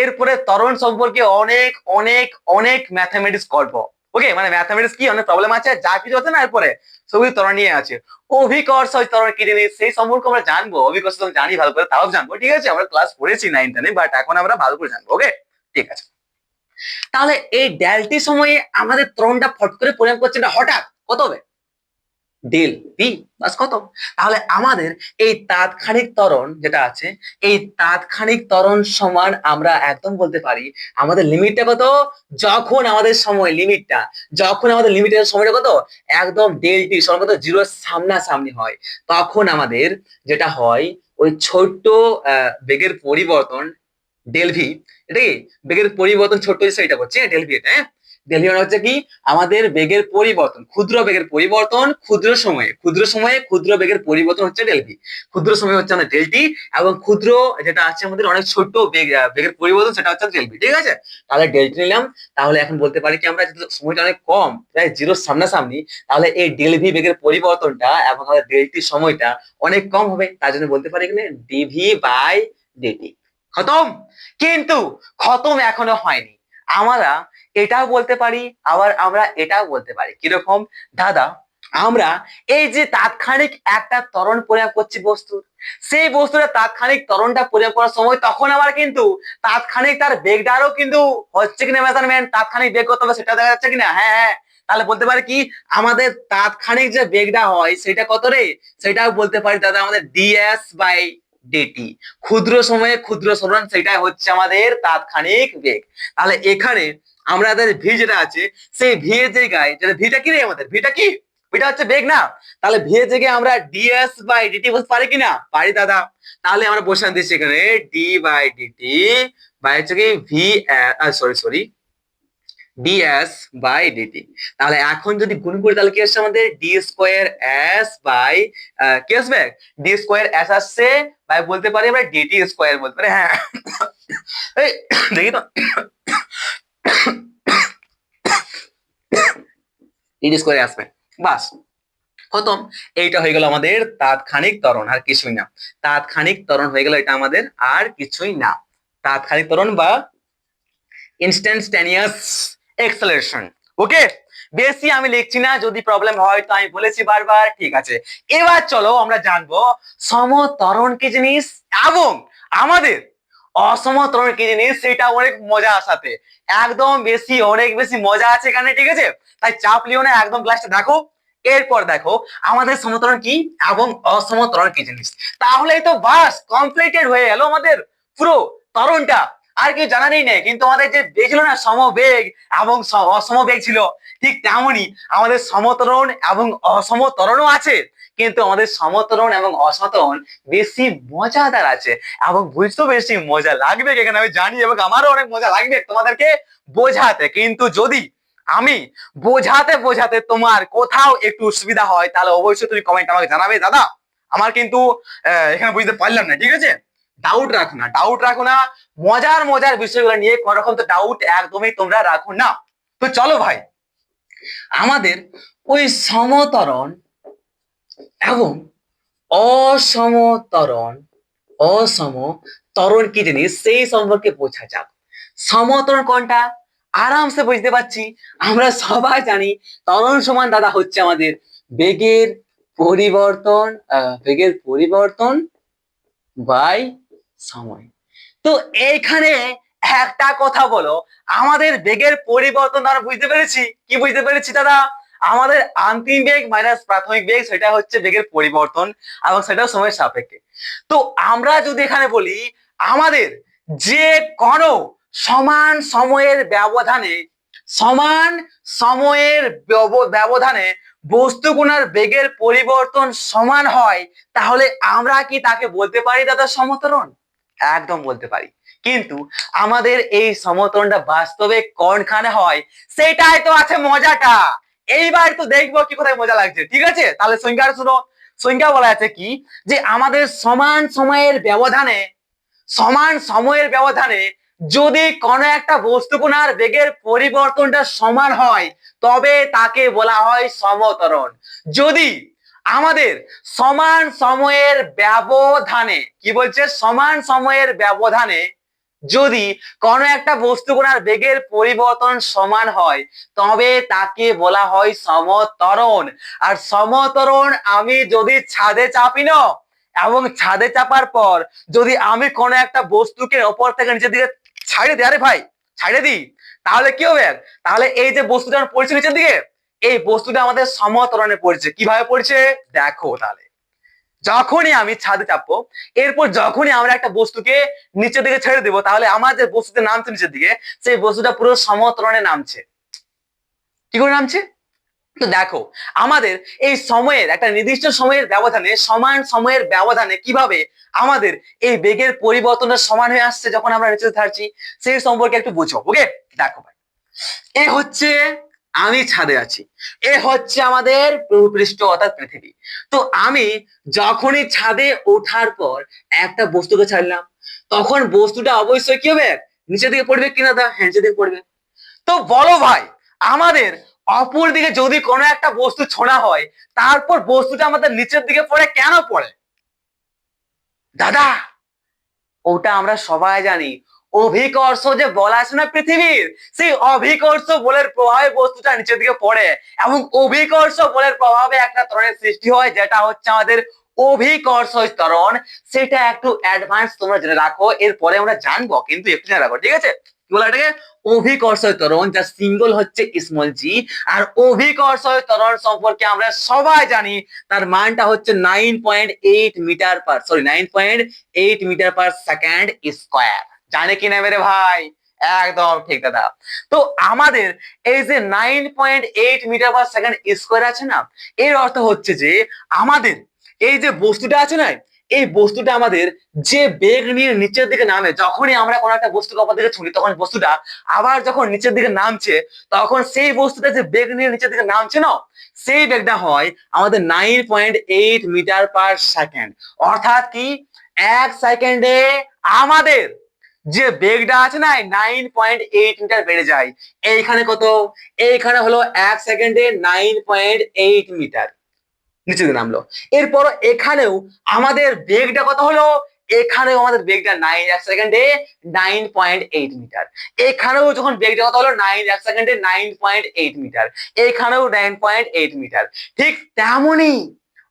[SPEAKER 1] এরপরে ত্বরণ সম্পর্কে অনেক অনেক অনেক ম্যাথামেটিক্স করবো। ওকে, মানে ম্যাথামেটিক্স কি অনেক প্রবলেম আছে, যা কিছু আছে না এরপরে সবই ত্বরণ নিয়ে আছে। অভিকর্ষ ত্বরণ কি জিনিস সেই সম্পর্কে আমরা জানবো। অভিকর্ষ তো জানি ভালো করে, তাও জানবো, ঠিক আছে, আমরা ক্লাস পড়েছি 9-10-এ, বাট এখন আমরা ভালো করে জানবো। ওকে, ঠিক আছে। তাহলে এই ডেলটি সময়ে আমাদের ত্বরণটা ফট করে পরিমাপ করছে না, হঠাৎ কত হবে, ডেল পি, বাস কত। তাহলে আমাদের এই তাৎক্ষণিক ত্বরণ যেটা আছে, এই তাৎক্ষণিক ত্বরণ সমান আমরা একদম বলতে পারি আমাদের লিমিটটা কত, যখন আমাদের সময় লিমিটটা, যখন আমাদের লিমিটের সময়টা কত, একদম ডেল টি সমান কত, জিরো সামনাসামনি হয়, তখন আমাদের যেটা হয় ওই ছোট্ট বেগের পরিবর্তন ডেল ভি, এটা কি বেগের পরিবর্তন ছোট্ট সেটা করছে ডেল ভি, এটা ডেল ভি মানে হচ্ছে কি আমাদের বেগের পরিবর্তন, ক্ষুদ্র বেগের পরিবর্তন ক্ষুদ্র সময়ে ক্ষুদ্র বেগের পরিবর্তন হচ্ছে ডেল ভি, ক্ষুদ্র সময় হচ্ছে আমাদের ডেল টি, এবং ক্ষুদ্র যেটা আছে আমাদের অনেক ছোট্ট বেগের পরিবর্তন সেটা হচ্ছে ডেল ভি, ঠিক আছে। তাহলে ডেল টি নিলাম, তাহলে এখন বলতে পারি কি আমরা যেহেতু সময়টা অনেক কম, প্রায় জিরোর সামনাসামনি, তাহলে এই ডেল ভি বেগের পরিবর্তনটা এবং আমাদের ডেল টি সময়টা অনেক কম হবে, তার জন্য বলতে পারি এখানে ডিভি বাই ডিটি। খতম। কিন্তু খতম এখনো হয়নি, আমরা এটাও বলতে পারি, আবার আমরা এটাও বলতে পারি কিরকম, দাদা আমরা এই যে তাৎক্ষণিক একটা ত্বরণ পরিমাপ করছি বস্তুর, সেই বস্তুটা তাৎক্ষণিক ত্বরণটা পরিমাপ করার সময় তখন আবার কিন্তু তাৎক্ষণিক তার বেগটারও কিন্তু হচ্ছে কিনা মেজারমেন্ট, তাৎক্ষণিক বেগ কত হবে সেটা দেখা যাচ্ছে কিনা, হ্যাঁ হ্যাঁ। তাহলে বলতে পারি কি আমাদের তাৎক্ষণিক যে বেগটা হয় সেটা কত রে, সেটাও বলতে পারি দাদা আমাদের ডিএস বাই ডিটি, ক্ষুদ্র সময়ে ক্ষুদ্র সরণ সেটাই হচ্ছে আমাদের তাৎক্ষণিক বেগ। তাহলে এখানে আমাদের ভি যেটা আছে, সেই ভি এর জায়গায় যেটা ভিটা কি রে, আমাদের ভিটা কি, ভিটা হচ্ছে বেগ না, তাহলে ভি এর জায়গায় আমরা ডিএস বাই ডিটি বলতে পারি কিনা, পারি দাদা। তাহলে আমরা বসান দিচ্ছি এখানে ডি বাই ডিটি বাই হচ্ছে কি v, sorry sorry ds by dt. তাহলে এখন যদি গুণ করি তাহলে কি আসছে আমাদের ডি স্কোয়ার এস বাই কি আসবে, ডি স্কোয়ার এস আসছে বাই বলতে পারি আমরা ডিটি স্কোয়ার বলতে পারি, হ্যাঁ এই দেখি তো ডিটি স্কোয়ার আসবে, বাস খতম। এইটা হয়ে গেল আমাদের তাৎক্ষণিক ত্বরণ, আর কিছুই না, তাৎক্ষণিক ত্বরণ হয়ে গেল এটা আমাদের, আর কিছুই না, তাৎক্ষণিক ত্বরণ বা ইনস্ট্যান্টানিয়াস এক্সেলারেশন। ওকে, বেশি আমি লিখছি না, যদি প্রবলেম হয় তো আমি বলেছি বারবার, ঠিক আছে। এবার চলো আমরা জানবো সমত্বরণ কি জিনিস এবং আমাদের অসমত্বরণ কি জিনিস, সেটা অনেক মজা সাথে, একদম বেশি অনেক বেশি মজা আছে এখানে, ঠিক আছে, তাই চাপ লিও না, একদম ক্লাসটা দেখো। এরপর দেখো আমাদের সমত্বরণ কি এবং অসমত্বরণ কি জিনিস, তাহলেই তো বাস কমপ্লিটেড হয়ে গেল আমাদের পুরো ত্বরণটা, আর কিছু জানারই নেই। কিন্তু আমাদের যে বেগ ছিল না সমবেগ এবং অসমবেগ ছিল, ঠিক তেমনই আমাদের সমত্বরণ এবং অসমত্বরণও আছে, কিন্তু আমাদের সমত্বরণ এবং অসমত্বরণ বেশি মজাদার আছে এবং বুঝতেও বেশি মজা লাগবে এখানে আমি জানি, এবং আমারও অনেক মজা লাগবে তোমাদেরকে বোঝাতে। কিন্তু যদি আমি বোঝাতে বোঝাতে তোমার কোথাও একটু সুবিধা হয় তাহলে অবশ্যই তুমি কমেন্ট আমাকে জানাবে, দাদা আমার কিন্তু এখানে বুঝতে পারলাম না, ঠিক আছে, ডাউট রাখো না, ডাউট রাখো না, মজার মজার বিষয়গুলো নিয়ে কোন রকম তো ডাউট একদমই তোমরা রাখো না। তো চলো ভাই, আমাদের ওই সমত্বরণ এবং অসমত্বরণ, অসমত্বরণ কি জিনিস সেই সম্পর্কে বোঝা যাক। সমত্বরণ কোনটা আরামসে বুঝতে পারছি, আমরা সবাই জানি ত্বরণ সমান দাদা হচ্ছে আমাদের বেগের পরিবর্তন, বেগের পরিবর্তন বাই সময়। তো এইখানে একটা কথা বলো, আমাদের বেগের পরিবর্তন আমরা বুঝতে পেরেছি, কি বুঝতে পেরেছি দাদা, আমাদের অন্তিম বেগ মাইনাস প্রাথমিক বেগ সেটা হচ্ছে বেগের পরিবর্তন এবং সেটাও সময়ের সাপেক্ষে। তো আমরা যদি এখানে বলি আমাদের যে কোনো সমান সময়ের ব্যবধানে সমান সময়ের ব্যবধানে বস্তুকণার বেগের পরিবর্তন সমান হয়, তাহলে আমরা কি তাকে বলতে পারি দাদা সমত্বরণ? একদম বলতে পারি। কিন্তু আমাদের এই সমত্বরণটা বাস্তবে কোনখানে হয়, সেটাই তো আছে মজাটা। এইবার তো দেখবো কি কোথায় মজা লাগছে। ঠিক আছে, তাহলে সংজ্ঞাটা শুনো। সংজ্ঞা বলা আছে কি, যে আমাদের সমান সময়ের ব্যবধানে যদি কোনো একটা বস্তুকণার বেগের পরিবর্তনটা সমান হয়, তবে তাকে বলা হয় সমত্বরণ। যদি আমাদের সমান সময়ের ব্যবধানে, কি বলছে, সমান সময়ের ব্যবধানে যদি কোনো একটা বস্তুকণার বেগের পরিবর্তন সমান হয়, তবে তাকে বলা হয় সমত্বরণ। আর সমত্বরণ আমি যদি ছাদে চাপি না, এবং ছাদে চাপার পর যদি আমি কোনো একটা বস্তুকে ওপর থেকে নিচের দিকে ছাইড়ে দিই, আরে ভাই ছাইড়ে দিই, তাহলে কি হবে? তাহলে এই যে বস্তুটা পড়ছে নিচের দিকে, এই বস্তুটা আমাদের সমত্বরণে পড়ছে। কিভাবে পড়ছে দেখো। তাহলে যখনই আমি ছাদে চাপবো, এরপর যখনই আমরা একটা বস্তুকে নিচের দিকে ছেড়ে দেবো, তাহলে আমার যে বস্তুতে নামছে নিচের দিকে, সেই বস্তুটা পুরো সমত্বরণে নামছে। কি করে নামছে? তো দেখো, আমাদের এই সময়ের একটা নির্দিষ্ট সময়ের ব্যবধানে, সমান সময়ের ব্যবধানে কিভাবে আমাদের এই বেগের পরিবর্তনটা সমান হয়ে আসছে যখন আমরা নিচে থাকছি, সেই সম্পর্কে একটু বুঝো। ওকে, দেখো ভাই, এ হচ্ছে আমি ছাদে আছি, এ হচ্ছে আমাদের ভূপৃষ্ঠ অর্থাৎ পৃথিবী। তো আমি যখনই ছাদে ওঠার পর একটা বস্তুকে ছাড়লাম, তখন বস্তুটা অবশ্যই কি হবে, নিচের দিকে পড়বে কিনা? হ্যাঁ, নিচের দিকে পড়বে। তো বলো ভাই, আমাদের অপর দিকে যদি কোনো একটা বস্তু ছোঁড়া হয়, তারপর বস্তুটা আমাদের নিচের দিকে পড়ে, কেন পড়ে দাদা? ওটা আমরা সবাই জানি, অভিকর্ষ যে বলা আছে না পৃথিবীর, সেই অভিকর্ষ বলের প্রভাবে বস্তুটা নিচের দিকে পড়ে, এবং অভিকর্ষ বলের প্রভাবে একটা ত্বরণের সৃষ্টি হয়, যেটা হচ্ছে আমাদের অভিকর্ষ ত্বরণ। সেটা একটু অ্যাডভান্স তোমরা জেনে রাখো, এরপরে আমরা জানবো, কিন্তু একটু জেনে রাখো। ঠিক আছে, কি বলে এটাকে? অভিকর্ষ ত্বরণ, যার সিম্বল হচ্ছে স্মল জি। আর অভিকর্ষ ত্বরণ সম্পর্কে আমরা সবাই জানি, তার মানটা হচ্ছে 9.8 metre per, sorry 9.8 metre per second square. জানে কি না মেরে ভাই? একদম ঠিক দাদা। তো আমাদের এই যে 9.8 মিটার পার সেকেন্ড স্কোয়ার আছে না, এর অর্থ হচ্ছে যে আমাদের এই যে বস্তুটা আছে না, এই বস্তুটা আমাদের যে বেগ নিয়ে নিচের দিকে নামে, যখনই আমরা কোনো একটা বস্তুকে ওপর দিকে ছুঁড়ি, তখন বস্তুটা আবার যখন নিচের দিকে নামছে, তখন সেই বস্তুটা যে বেগ নিয়ে নিচের দিকে নামছে না, সেই বেগটা হয় আমাদের 9.8 মিটার পার সেকেন্ড। অর্থাৎ কি, এক সেকেন্ডে আমাদের যে বেগটা আছে না, 9.8 মিটার বেড়ে যায়। এইখানে কত? এইখানে হলো এক সেকেন্ডে 9.8 মিটার নিচে দিকে নামলো। এরপর এখানেও আমাদের বেগটা কত হলো? এখানেও আমাদের বেগটা এক সেকেন্ডে 9.8 মিটার। এখানেও যখন বেগটা কত হলো, এক সেকেন্ডে 9.8 মিটার। এখানেও 9.8 মিটার। ঠিক তেমনই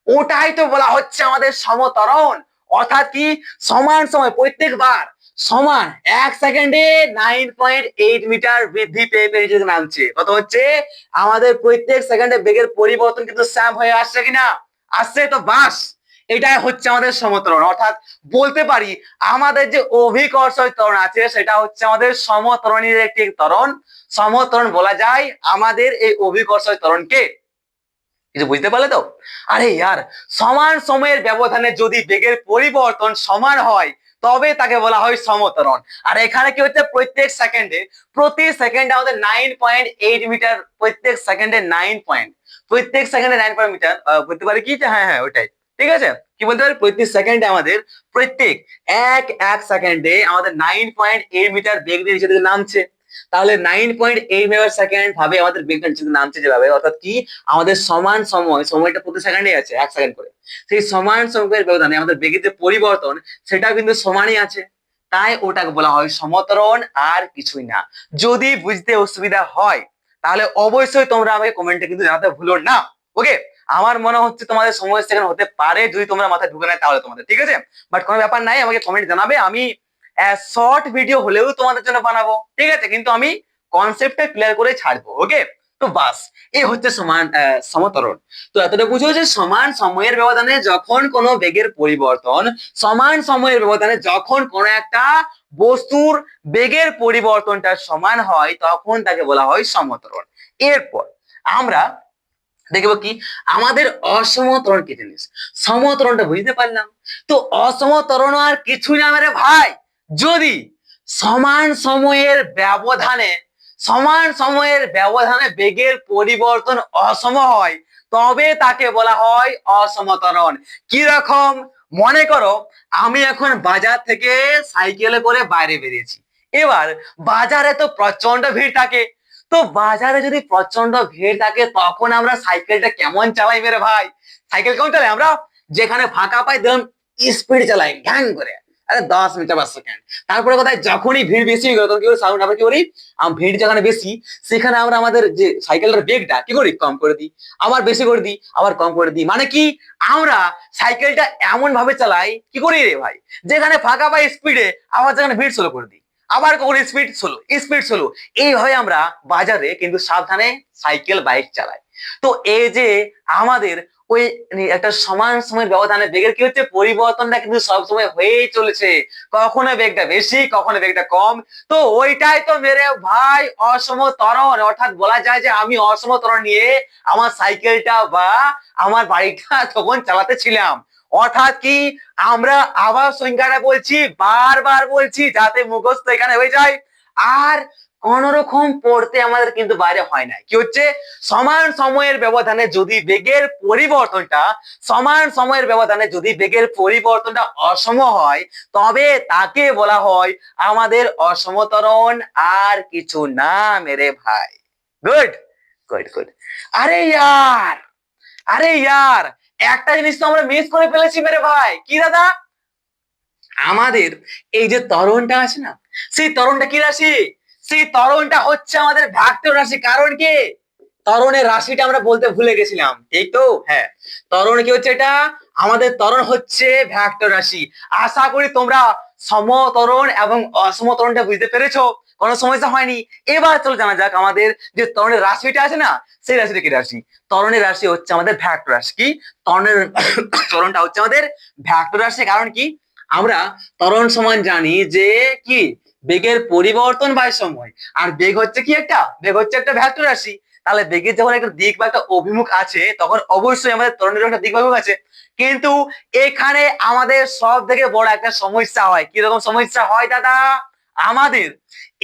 [SPEAKER 1] ওটাই তো বলা হচ্ছে আমাদের সমত্বরণ। অর্থাৎ কি, সমান সময় প্রত্যেকবার সমান এক সেকেন্ডে 9.8 মিটার বৃদ্ধি পেয়ে পেয়ে যদি নামছে, কত হচ্ছে আমাদের প্রত্যেক সেকেন্ডে বেগের পরিবর্তন কিন্তু স্যাম হয়ে আসছে কিনা? আসছে তো, বাস এটাই হচ্ছে আমাদের সমত্বরণ। অর্থাৎ বলতে পারি আমাদের যে অভিকর্ষ ত্বরণ আছে, সেটা হচ্ছে আমাদের সমত্বরণের একটি ত্বরণ। সমত্বরণ বলা যায় আমাদের এই অভিকর্ষ ত্বরণকে। কিছু বুঝতে পারলে তো? আরে ইয়ার, সমান সময়ের ব্যবধানে যদি বেগের পরিবর্তন সমান হয়, তবে তাকে বলা হয় সমত্বরণ। আর এখানে কি হচ্ছে, প্রতি সেকেন্ডে আমাদের 9.8 মিটার, প্রত্যেক সেকেন্ডে 9 মিটার বলতে পারি কি? হ্যাঁ হ্যাঁ, ওইটাই ঠিক আছে। কি বলতে পারি, প্রতি সেকেন্ডে আমাদের প্রত্যেক এক সেকেন্ডে আমাদের 9.8 মিটার বেগ দিয়ে নিচে দিকে নামছে। তাহলে 9.8 মিটার সেকেন্ড ভাবে আমাদের বেগটা নিচে দিকে নামছে যেভাবে, অর্থাৎ কি, আমাদের সমান সময়টা প্রতি সেকেন্ডে আছে এক সেকেন্ড করে, সেই সমান সময়ের ব্যবধানে আমাদের বেগের যে পরিবর্তন, সেটা কিন্তু সমানই আছে। তাই ওটাকে বলা হয় সমত্বরণ, আর কিছুই না। যদি বুঝতে অসুবিধা হয়, তাহলে অবশ্যই তোমরা আমাকে কমেন্টে কিন্তু জানাতে ভুলো না। ওকে, আমার মনে হচ্ছে তোমাদের সময় সেখানে হতে পারে, যদি তোমরা মাথায় ঢুকে নেয় তাহলে তোমাদের, ঠিক আছে। বাট কোনো ব্যাপার নাই, আমাকে কমেন্ট জানাবে, আমি শর্ট ভিডিও হলেও তোমাদের জন্য বানাবো, ঠিক আছে, কিন্তু আমি কনসেপ্টটা ক্লিয়ার করে ছাড়বো। ওকে, তো বাস এই হচ্ছে সমতরণ। তো এতটা বুঝো যে সমান সময়ের ব্যবধানে যখন কোনো বেগের পরিবর্তন, সমান সময়ের ব্যবধানে যখন কোনো একটা বস্তুর বেগের পরিবর্তনটা সমান হয় তখন তাকে বলা হয় সমতরণ। এরপর আমরা দেখবো কি আমাদের অসমতরণ কি জিনিস, সমতরণটা বুঝতে পারলাম। তো অসমতরণ আর কিছুই না রে ভাই, যদি সমান সময়ের ব্যবধানে বেগের পরিবর্তন অসম হয় তবে তাকে বলা হয় অসমতরণ। কি রকম, মনে করো আমি এখন বাজার থেকে সাইকেলে করে বাইরে বেরিয়েছি। এবার বাজারে তো প্রচন্ড ভিড় থাকে, তো বাজারে যদি প্রচন্ড ভিড় থাকে তখন আমরা সাইকেলটা কেমন চালাই মেরে ভাই? সাইকেল কেমন চালাই আমরা? যেখানে ফাঁকা পাই দিলাম, স্পিড চালাই ঘ্যাং করে, আরে 10 মিটার/সেকেন্ড। তারপরে কোথায় যখনই ভিড় বেশি হয়ে গেল তখন কি করি, সাউন্ড আমরা কি করি, ভিড় যেখানে বেশি সেখানে আমরা আমাদের যে সাইকেলটার বেগটা কি করি, কম করে দিই, আবার বেশি করে দিই, আবার কম করে দিই। মানে কি আমরা সাইকেলটা এমন ভাবে চালাই কি করি রে ভাই, যেখানে ফাঁকা পাই স্পিডে, আবার যেখানে ভিড় স্লো করে দিই, আবার কখন স্পিড স্লো। এইভাবে আমরা বাজারে কিন্তু সাবধানে সাইকেল বাইক চালাই। তো এই যে আমাদের ওই একটা সমান সময়ের ব্যবধানে বেগের কি হচ্ছে, পরিবর্তনটা কিন্তু সবসময় হয়েই চলেছে, কখনো বেগটা বেশি কখনো বেগটা কম। তো ওইটাই তো মেরে ভাই অসমতরণ, অর্থাৎ বলা যায় যে আমি অসমতরণ নিয়ে আমার সাইকেলটা বা আমার বাইকটা তখন চালাতে ছিলাম। অর্থাৎ কি আমরা আবার সংখ্যাটা বলছি, বারবার বলছি যাতে মুখস্থ এখানে হয়ে যায়, আর কোন রকম পড়তে আমাদের কিন্তু বাইরে হয় না। কি হচ্ছে, সমান সময়ের ব্যবধানে যদি বেগের পরিবর্তনটা অসম হয় তবে তাকে বলা হয় আমাদের অসমতরণ, আর কিছু না মেরে ভাই। Good good good. আরে ইয়ার একটা জিনিস তো আমরা মিস করে ফেলেছি মেরে ভাই। কি দাদা? আমাদের এই যে ত্বরণটা আছে না, সেই ত্বরণটা কি রাশি? সেই ত্বরণটা হচ্ছে আমাদের ভেক্টর রাশি। কারণ কি ত্বরণের রাশিটা আমরা বলতে ভুলে গেছিলাম, ঠিক তো? হ্যাঁ, ত্বরণ কি হচ্ছে, এটা আমাদের ত্বরণ হচ্ছে ভেক্টর রাশি। আশা করি তোমরা সমতরণ এবং অসমতরণটা বুঝতে পেরেছো, কোনো সমস্যা হয়নি। এবার চলো জানা যাক আমাদের যে ত্বরণের রাশিটা আছে না, সেই রাশিটা কি রাশি? ত্বরণের রাশি হচ্ছে আমাদের ভেক্টর রাশি। কি ত্বরণের ত্বরণটা হচ্ছে আমাদের ভেক্টর রাশি। কারণ কি আমরা ত্বরণ সমান জানি যে কি বেগের পরিবর্তন বাই সময়, আর বেগ হচ্ছে কি একটা ভেক্টর রাশি। তাহলে বেগের যখন একটা দিক বা একটা অভিমুখ আছে তখন অবশ্যই আমাদের ত্বরণের একটা দিক বা অভিমুখ আছে। কিন্তু এখানে আমাদের সব থেকে বড় একটা সমস্যা হয়। কিরকম সমস্যা হয় দাদা? আমাদের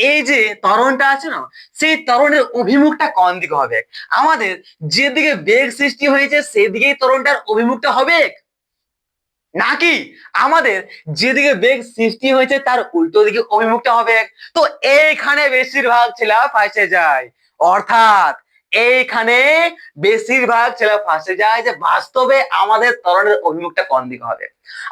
[SPEAKER 1] এই যে ত্বরণটা আছে না, সেই ত্বরণের অভিমুখটা কোন দিকে হবে? আমাদের যেদিকে বেগ সৃষ্টি হয়েছে সেদিকেই ত্বরণটার অভিমুখটা হবে, নাকি আমাদের যেদিকে বেগ সৃষ্টি হয়েছে তার উল্টো দিকে অভিমুখটা হবে? তো এইখানে বেশিরভাগ ছেলে ফাঁসে যায়। অর্থাৎ এইখানে বেশিরভাগ ছেলে ফাঁসে যায় যে বাস্তবে আমাদের ত্বরণের অভিমুখটা কোন দিকে হবে।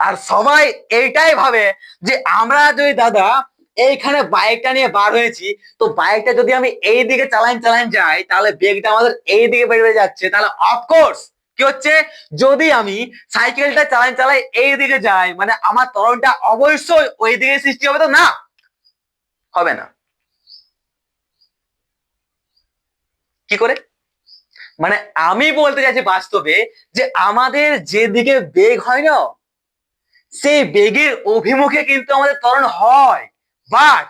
[SPEAKER 1] আর সবাই এইটাই ভাবে যে আমরা যদি দাদা এইখানে বাইকটা নিয়ে বার হয়েছি, তো বাইকটা যদি আমি এই দিকে চালান যাই তাহলে বেগটা আমাদের এই দিকে বেড়ে যাচ্ছে। তাহলে অফকোর্স কি হচ্ছে, যদি আমি সাইকেলটা চালাই এই দিকে যাই মানে আমার ত্বরণটা অবশ্যই ওই দিকে সৃষ্টি হবে, তো না হবে না। কি করে? মানে আমি বলতে চাইছি বাস্তবে যে আমাদের যেদিকে বেগ হয় না, সেই বেগের অভিমুখে কিন্তু আমাদের ত্বরণ হয়। বাট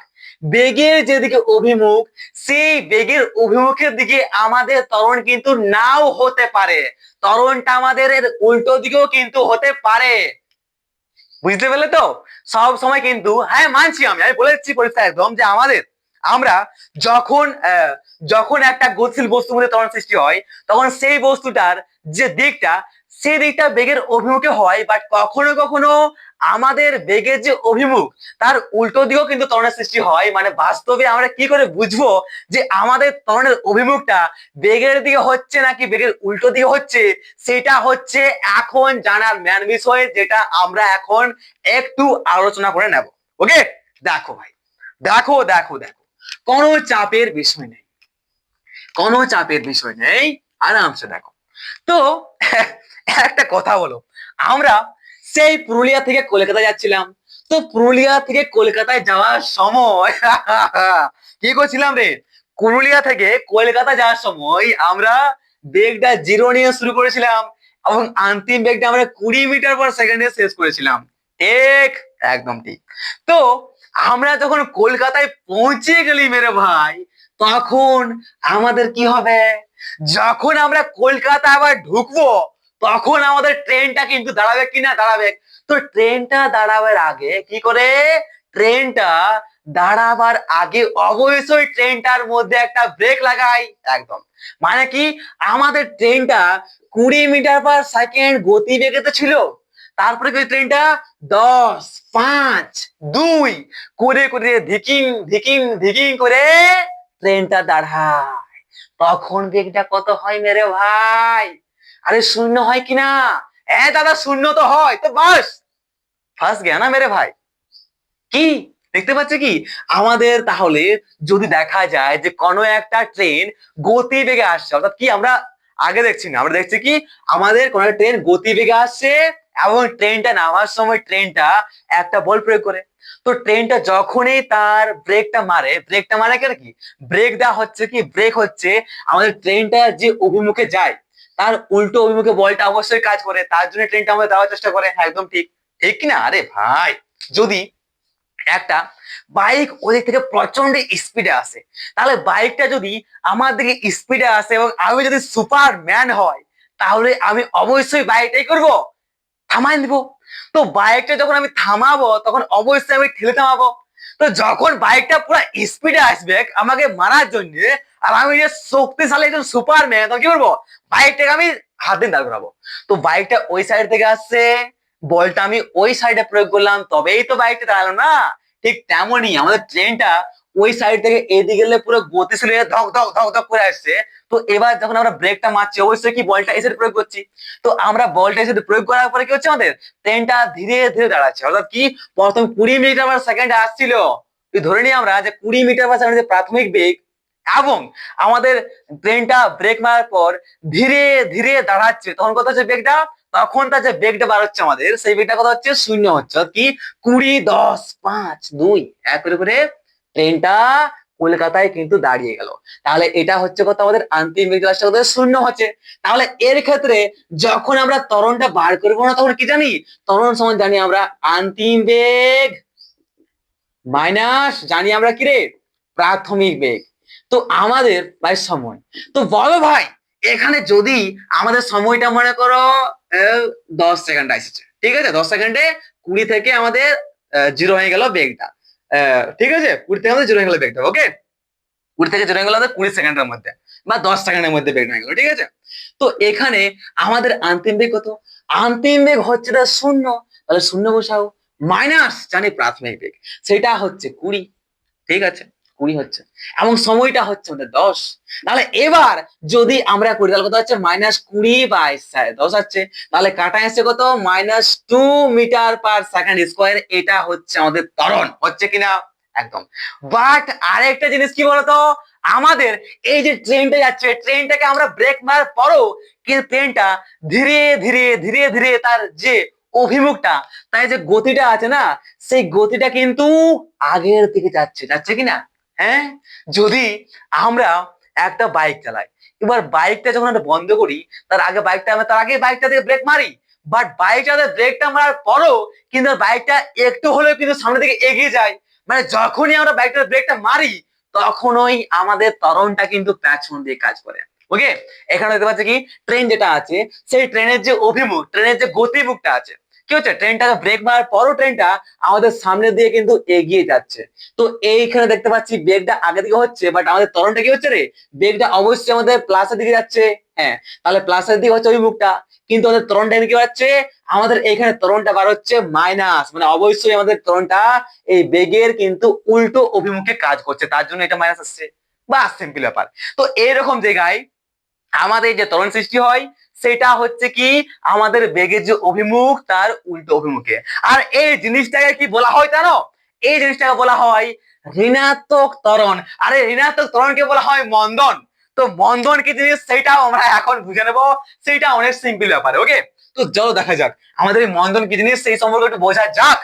[SPEAKER 1] বেগের যেদিকে অভিমুখ, সেই বেগের অভিমুখের দিকে আমাদের ত্বরণ কিন্তু নাও হতে পারে। ত্বরণটা আমাদের এর উল্টো দিকেও কিন্তু হতে পারে। বুঝতে পেলে তো? সব সময় কিন্তু হ্যাঁ মানছি, আমি বলে দিচ্ছি পরিষ্কার একদম যে আমরা যখন যখন একটা গতিশীল বস্তুর মধ্যে ত্বরণ সৃষ্টি হয় তখন সেই বস্তুটার যে দিকটা, সেই দিকটা বেগের অভিমুখে হয়। বাট কখনো কখনো আমাদের বেগের যে অভিমুখ তার উল্টো দিকেও কিন্তু ত্বরণের সৃষ্টি হয়। মানে বাস্তবে আমরা কি করে বুঝবো যে আমাদের ত্বরণের অভিমুখটা বেগের দিকে হচ্ছে নাকি বেগের উল্টো দিকে হচ্ছে? সেটা হচ্ছে এখন জানার ম্যান বিষয়, যেটা আমরা এখন একটু আলোচনা করে নেব। ওকে, দেখো ভাই, দেখো দেখো দেখো, কোনো চাপের বিষয় নেই, কোনো চাপের বিষয় নেই, আরামসে দেখো। তো একটা কথা বলো, আমরা সেই পুরুলিয়া থেকে কলকাতা যাচ্ছিলাম। তো পুরুলিয়া থেকে কলকাতায় যাওয়ার সময় কি করছিলাম রে, পুরুলিয়া থেকে কলকাতা যাওয়ার সময় আমরা বেগটা 0 নিয়ে শুরু করেছিলাম এবং অন্তিম বেগটা আমরা 20 মিটার/সেকেন্ডে শেষ করেছিলাম। ঠিক, একদম ঠিক। তো আমরা যখন কলকাতায় পৌঁছে গেলি মেরে ভাই, তখন আমাদের কি হবে? যখন আমরা কলকাতা আবার ঢুকবো, তখন আমাদের ট্রেনটা কিন্তু দাঁড়াবে কিনা, দাঁড়াবে। তো ট্রেনটা দাঁড়াবার আগে কি করে? ট্রেনটা দাঁড়াবার আগে অবশ্যই ট্রেনটার মধ্যে একটা ব্রেক লাগাই। একদম, মানে কি, আমাদের ট্রেনটা 20 মিটার/সেকেন্ড গতিবেগেতে ছিল, তারপরে কি ট্রেনটা 10, 5, 2 করে করে ধিকিং ধিকিং ধিকিং করে ট্রেনটা দাঁড়ায়। তখন বেগটা কত হয় মেরে ভাই? আরে 0 হয় কিনা? হ্যাঁ দাদা, 0 তো হয়। তো বাস ফার্স্ট গিয়া না মেরে ভাই। কি দেখতে পাচ্ছে কি আমাদের? তাহলে যদি দেখা যায় যে কোনো একটা ট্রেন গতিবেগে আসছে, অর্থাৎ কি আমরা আগে দেখছি না, আমরা দেখছি কি আমাদের কোনো একটা ট্রেন গতিবেগে আসছে এবং ট্রেনটা নামার সময় ট্রেনটা একটা বল প্রয়োগ করে। তো ট্রেনটা যখনই তার ব্রেকটা মারে কেন কি? ব্রেক দেওয়া হচ্ছে কি? ব্রেক হচ্ছে আমাদের ট্রেনটা যে অভিমুখে যায় তার উল্টো অভিমুখে বলটা অবশ্যই কাজ করে, তার জন্য ট্রেনটা আমাদের দেওয়ার চেষ্টা করে। হ্যাঁ, একদম ঠিক। ঠিক কিনা? আরে ভাই, যদি একটা বাইক ওদিক থেকে প্রচন্ড স্পিডে আসে, তাহলে বাইকটা যদি আমার দিকে স্পিডে আসে এবং আমি যদি সুপারম্যান হয়, তাহলে আমি অবশ্যই বাইকটাই করব, থামাই দিব। তো বাইকটা যখন আমি থামাবো, তখন অবশ্যই আমি ঠেলে থামাবো। তো যখন বাইকটা পুরো স্পিডে আসবে আমাকে মারার জন্য, আর আমি যে শক্তিশালী একজন সুপারম্যান, তখন কি করবো? বাইকটাকে আমি হাত দিয়ে দাঁড় করাবো। তো বাইকটা ওই সাইড থেকে আসছে, বলটা আমি ওই সাইডে প্রয়োগ করলাম, তবেই তো বাইকটা দাঁড়ালো না। ঠিক তেমনই আমাদের ট্রেনটা ওই সাইড থেকে এদিকে গেলে পুরো গতিশীল হয়ে ধক ধক ধক ধক করে আসছে। তো এবার যখন আমরা ব্রেকটা মারছি, অবশ্যই কি বলটা এই সাইড প্রয়োগ করছি। তো আমরা বলটা এই সাইড প্রয়োগ করার পরে কি হচ্ছে? আমাদের ট্রেনটা ধীরে ধীরে দাঁড়াচ্ছে, অর্থাৎ কি প্রথম 20 মিটার/সেকেন্ডে আসছিল, তুই ধরে নিই আমরা যে 20 মিটার/সেকেন্ডে প্রাথমিক বেগ, এবং আমাদের ট্রেনটা ব্রেক মারার পর ধীরে ধীরে দাঁড়াচ্ছে, তখন কত হচ্ছে বেগটা? তখন তার যে বেগটা বার হচ্ছে আমাদের, সেই বেগটা কত হচ্ছে? 0 হচ্ছে। অর্থাৎ কি 20, 10, 5, 2 এক করে করে ট্রেনটা কলকাতায় কিন্তু দাঁড়িয়ে গেল। তাহলে এটা হচ্ছে কত? আমাদের অন্তিম বেগ রাশিটা কত? 0 হচ্ছে। তাহলে এর ক্ষেত্রে যখন আমরা ত্বরণটা বার করবো না, তখন কি জানি? ত্বরণ সমান জানি আমরা অন্তিম বেগ মাইনাস জানি আমরা কি রে? প্রাথমিক বেগ। তো আমাদের ভাই সময়, তো বলো ভাই, এখানে যদি আমাদের সময়টা মনে করো 10 সেকেন্ড এসেছে, ঠিক আছে? 10 সেকেন্ডে 20 থেকে আমাদের 0 হয়ে গেল বেগটা। ঠিক আছে, 20 থেকে আমাদের 0 হয়ে গেল বেগটা। ওকে, 20 থেকে 0 হয়ে গেল আমাদের 20 সেকেন্ডের মধ্যে বা 10 সেকেন্ডের মধ্যে বেগ হয়ে গেল। ঠিক আছে, তো এখানে আমাদের অন্তিম বেগ কত? অন্তিম বেগ হচ্ছে 0। তাহলে 0 বসাও, মাইনাস জানি প্রাথমিক বেগ, সেটা হচ্ছে 20। ঠিক আছে, 20 হচ্ছে এবং সময়টা হচ্ছে আমাদের 10। তাহলে এবার যদি আমরা করি, তাহলে কত হচ্ছে? -20/10 হচ্ছে। তাহলে কাটা আসছে কত? -2 মিটার/সেকেন্ড স্কোয়ার। এটা হচ্ছে আমাদের ত্বরণ, হচ্ছে কিনা? একদম। বাট আরেকটা জিনিস কি বলতো, আমাদের এই যে ট্রেনটা যাচ্ছে, ট্রেনটাকে আমরা ব্রেক মারার পরও কিন্তু ট্রেনটা ধীরে ধীরে ধীরে ধীরে তার যে অভিমুখটা, তাই যে গতিটা আছে না, সেই গতিটা কিন্তু আগের দিকে যাচ্ছে, যাচ্ছে কিনা? হ্যাঁ, যদি আমরা একটা বাইক চালাই, এবার বাইকটা যখন আমরা বন্ধ করি, তার আগে বাইকটা দিয়ে ব্রেক মারি, বাট বাইকটাতে ব্রেকটা মারার পরও কিন্তু বাইকটা একটু হলেও কিন্তু সামনের দিকে এগিয়ে যায়। মানে যখনই আমরা বাইকটার ব্রেকটা মারি, তখনই আমাদের ত্বরণটা কিন্তু পেছন দিয়ে কাজ করে। ওকে, এখানে দেখতে পাচ্ছি কি ট্রেন যেটা আছে, সেই ট্রেনের যে অভিমুখ, ট্রেনের যে গতিমুখটা আছে, কি হচ্ছে? ট্রেনটাকে ব্রেক মারার পরও ট্রেনটা আমাদের সামনে দিয়ে কিন্তু এগিয়ে যাচ্ছে। তো এইখানে দেখতে পাচ্ছি বেগটা আগে দিকে হচ্ছে, বাট আমাদের ত্বরণটা কি হচ্ছে রে? বেগটা অবশ্যই আমাদের প্লাসের দিকে যাচ্ছে। হ্যাঁ, তাহলে প্লাসের দিকে হচ্ছে অভিমুখটা, কিন্তু আমাদের ত্বরণটা কি হচ্ছে? আমাদের এইখানে ত্বরণটা বার হচ্ছে মাইনাস, মানে অবশ্যই আমাদের ত্বরণটা এই বেগের কিন্তু উল্টো অভিমুখে কাজ করছে, তার জন্য এটা মাইনাস আসছে। বাস, সিম্পল ব্যাপার। তো এরকম জায়গায় আমাদের যে ত্বরণ সৃষ্টি হয়, সেটা হচ্ছে কি আমাদের বেগের যে অভিমুখ তার উল্টো অভিমুখে। আর এই জিনিসটাকে কি বলা হয় জানো? এই জিনিসটাকে বলা হয় ঋণাত্মক ত্বরণ। আরে ঋণাত্মক ত্বরণকে বলা হয় মন্দন। তো মন্দন কি জিনিস সেটাও আমরা এখন বুঝে নেবো, সেটা অনেক সিম্পল ব্যাপার। ওকে, তো চলো দেখা যাক আমাদের এই মন্দন কি জিনিস, সেই সম্পর্কে একটু বোঝা যাক।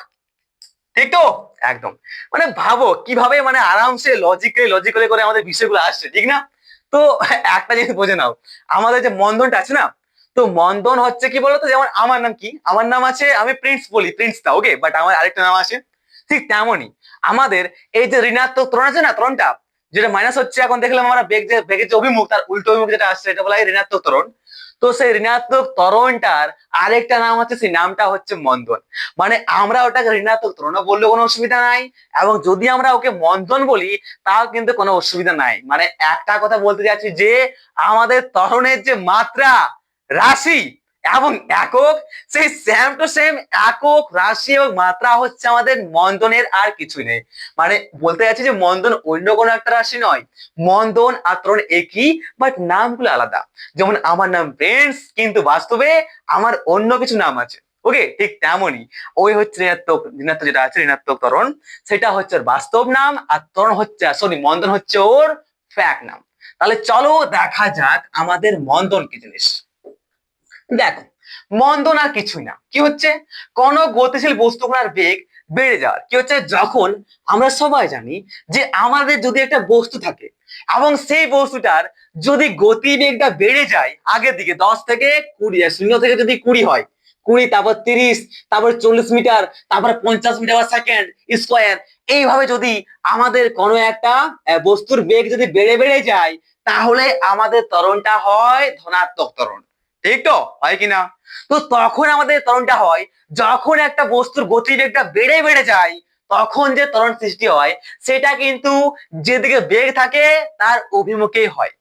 [SPEAKER 1] ঠিক তো? একদম। মানে ভাবো কিভাবে মানে আরামসে লজিক্যালি করে আমাদের বিষয়গুলো আসছে, ঠিক না? তো একটা জিনিস বুঝে নাও, আমাদের যে মন্দনটা আছে না, তো মন্দন হচ্ছে কি বলতো, যেমন আমার নাম কি, আমার নাম আছে, আমি প্রিন্স বলি, প্রিন্স দা, ওকে, বাট আমার আরেকটা নাম আছে। ঠিক তেমনই আমাদের এই যে ঋণাত্মক ত্বরণ আছে না, ত্বরণটা যেটা মাইনাস হচ্ছে, এখন দেখলাম আমরা বেগের যে অভিমুখ, তার উল্টো অভিমুখ যেটা আসছে, এটা বলা হয় ঋণাত্মক ত্বরণ। তো সেই ঋণাত্মক ত্বরণটার আরেকটা নাম হচ্ছে, সেই নামটা হচ্ছে মন্দন। মানে আমরা ওটাকে ঋণাত্মক ত্বরণ বললেও কোনো অসুবিধা নাই, এবং যদি আমরা ওকে মন্দন বলি তাও কিন্তু কোনো অসুবিধা নাই। মানে একটা কথা বলতে যাচ্ছি যে আমাদের ত্বরণের যে মাত্রা, রাশি এবং একক, সেই সেম টু সেম একক, রাশি এবং মাত্রা হচ্ছে আমাদের মন্দনের, আর কিছুই নেই। মানে বলতে যাচ্ছি যে মন্দন অন্য কোনো একটা রাশি নয়, মন্দন আর ত্বরণ একই, বাট নামগুলো আলাদা। যেমন আমার নাম প্রিন্স, কিন্তু বাস্তবে আমার অন্য কিছু নাম আছে, ওকে। ঠিক তেমনই ওই হচ্ছে ঋণাত্মক যেটা আছে, ঋণাত্মক ত্বরণ, সেটা হচ্ছে ওর বাস্তব নাম, আর ত্বরণ হচ্ছে, সরি, মন্দন হচ্ছে ওর ফ্যাক্ট নাম। তাহলে চলো দেখা যাক আমাদের মন্দন কি জিনিস। দেখো, মন্দন আর কিছুই না, কি হচ্ছে, কোন গতিশীল বস্তুগুলোর বেগ বেড়ে যাওয়ার কি হচ্ছে, যখন আমরা সবাই জানি যে আমাদের যদি একটা বস্তু থাকে এবং সেই বস্তুটার যদি গতিবেগটা বেড়ে যায় আগের দিকে 10 থেকে 20, 0 থেকে যদি 20 হয়, 20, তারপর 30, তারপর 40 মিটার, তারপর 50 মিটার/সেকেন্ড স্কোয়ার, এইভাবে যদি আমাদের কোনো একটা বস্তুর বেগ যদি বেড়ে বেড়ে যায়, তাহলে আমাদের ত্বরণটা হয় ধনাত্মক ত্বরণ। ঠিক তো, হয় কিনা? তো তখন আমাদের ত্বরণটা হয় যখন একটা বস্তুর গতিবেগটা বেড়ে বেড়ে যায়, তখন যে ত্বরণ সৃষ্টি হয় সেটা কিন্তু যেদিকে বেগ থাকে তার অভিমুখেই হয়।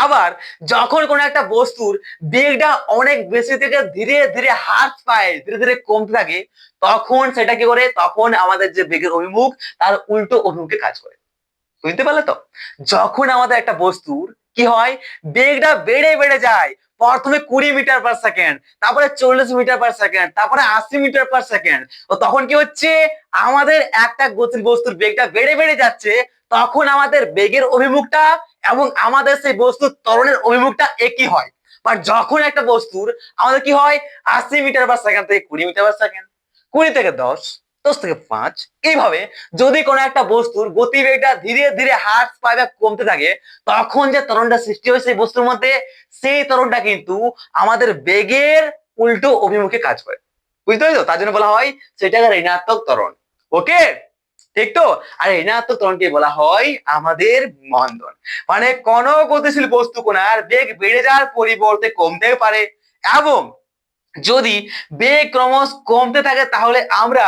[SPEAKER 1] আবার যখন কোনো একটা বস্তুর বেগটা অনেক বেশি থেকে ধীরে ধীরে হ্রাস পায়, ধীরে ধীরে কমতে থাকে, তখন সেটা কি করে, তখন আমাদের যে বেগের অভিমুখ তার উল্টো অভিমুখে কাজ করে। বুঝতে পারলে তো? যখন আমাদের একটা বস্তুর কি হয়, বেগটা বেড়ে বেড়ে যায়, প্রথমে 20 মিটার/সেকেন্ড, তারপরে 40 মিটার/সেকেন্ড, তারপরে 80 মিটার/সেকেন্ড, ও তখন কি হচ্ছে, আমাদের একটা গতির বস্তুর বেগটা বেড়ে বেড়ে যাচ্ছে, তখন আমাদের বেগের অভিমুখটা এবং আমাদের সেই বস্তুর ত্বরণের অভিমুখটা একই হয়। বাট যখন একটা বস্তুর আমাদের কি হয়, 80 মিটার/সেকেন্ড থেকে 20 মিটার/সেকেন্ড, 20 থেকে 10, 10 থেকে 5, এইভাবে যদি কোনো একটা বস্তুর গতিবেগটা ধীরে ধীরে হ্রাস পায় বা কমতে থাকে, তখন যে ত্বরণটা সৃষ্টি হয় সেই বস্তুর মধ্যে, সেই ত্বরণটা কিন্তু আমাদের বেগের উল্টো অভিমুখে কাজ করে। বুঝতে পারছো? তার জন্য বলা হয় সেটাকে ঋণাত্মক ত্বরণ, ওকে। ঠিক তো? আর ঋণাত্মক ত্বরণকে বলা হয় আমাদের মন্দন। মানে কোন গতিশীল বস্তু কোণার বেগ বেড়ে যাওয়ার পরিবর্তে কমতে পারে, এবং যদি বেগ ক্রমশ কমতে থাকে তাহলে আমরা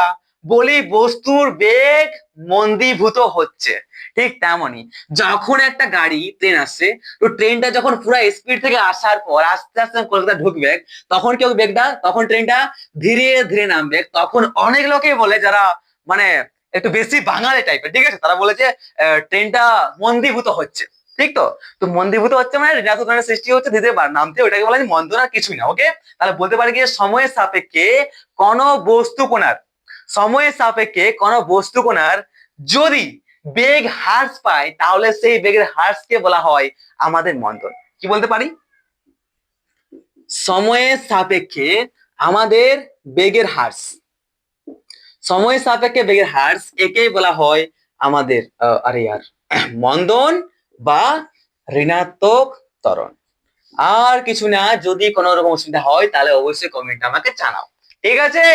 [SPEAKER 1] বলি বস্তুর বেগ মন্দীভূত হচ্ছে। ঠিক তেমনই যখন একটা গাড়ি, ট্রেন আসছে, তো ট্রেনটা যখন পুরো স্পিড থেকে আসার পর আস্তে আস্তে কলকাতা ঢুকবে, তখন কি হবে বেগটা, তখন ট্রেনটা ধীরে ধীরে নামবে। তখন অনেক লোকেই বলে, যারা মানে একটু বেশি বাঙালি টাইপের, ঠিক আছে, তারা বলে যে ট্রেনটা মন্দীভূত হচ্ছে। ঠিক তো? তো মন্দীভূত হচ্ছে মানে ঋণাত্মক ত্বরণের সৃষ্টি হচ্ছে, ধীরে ধীরে নামতে, ওইটাকে বলা হয় মন্দন, আর কিছুই না, ওকে। তাহলে বলতে পারি কি, সময়ের সাপেক্ষে কোন বস্তু কোণার, সময়ের সাপেক্ষে কোন বস্তু কোণার যদি বেগ হ্রাস পায়, তাহলে সেই বেগের হ্রাসকে বলা হয় আমাদের মন্দন। কি বলতে পারি? সময়ের সাপেক্ষে আমাদের বেগের হ্রাস, সময়ের সাপেক্ষে বেগের হ্রাস, একেই বলা হয় আমাদের আরে ইয়ার মন্দন বা ঋণাত্মক ত্বরণ। আর কিছু না, যদি কোনো রকম অসুবিধা হয় তাহলে অবশ্যই কমেন্ট আমাকে জানাও, ঠিক আছে?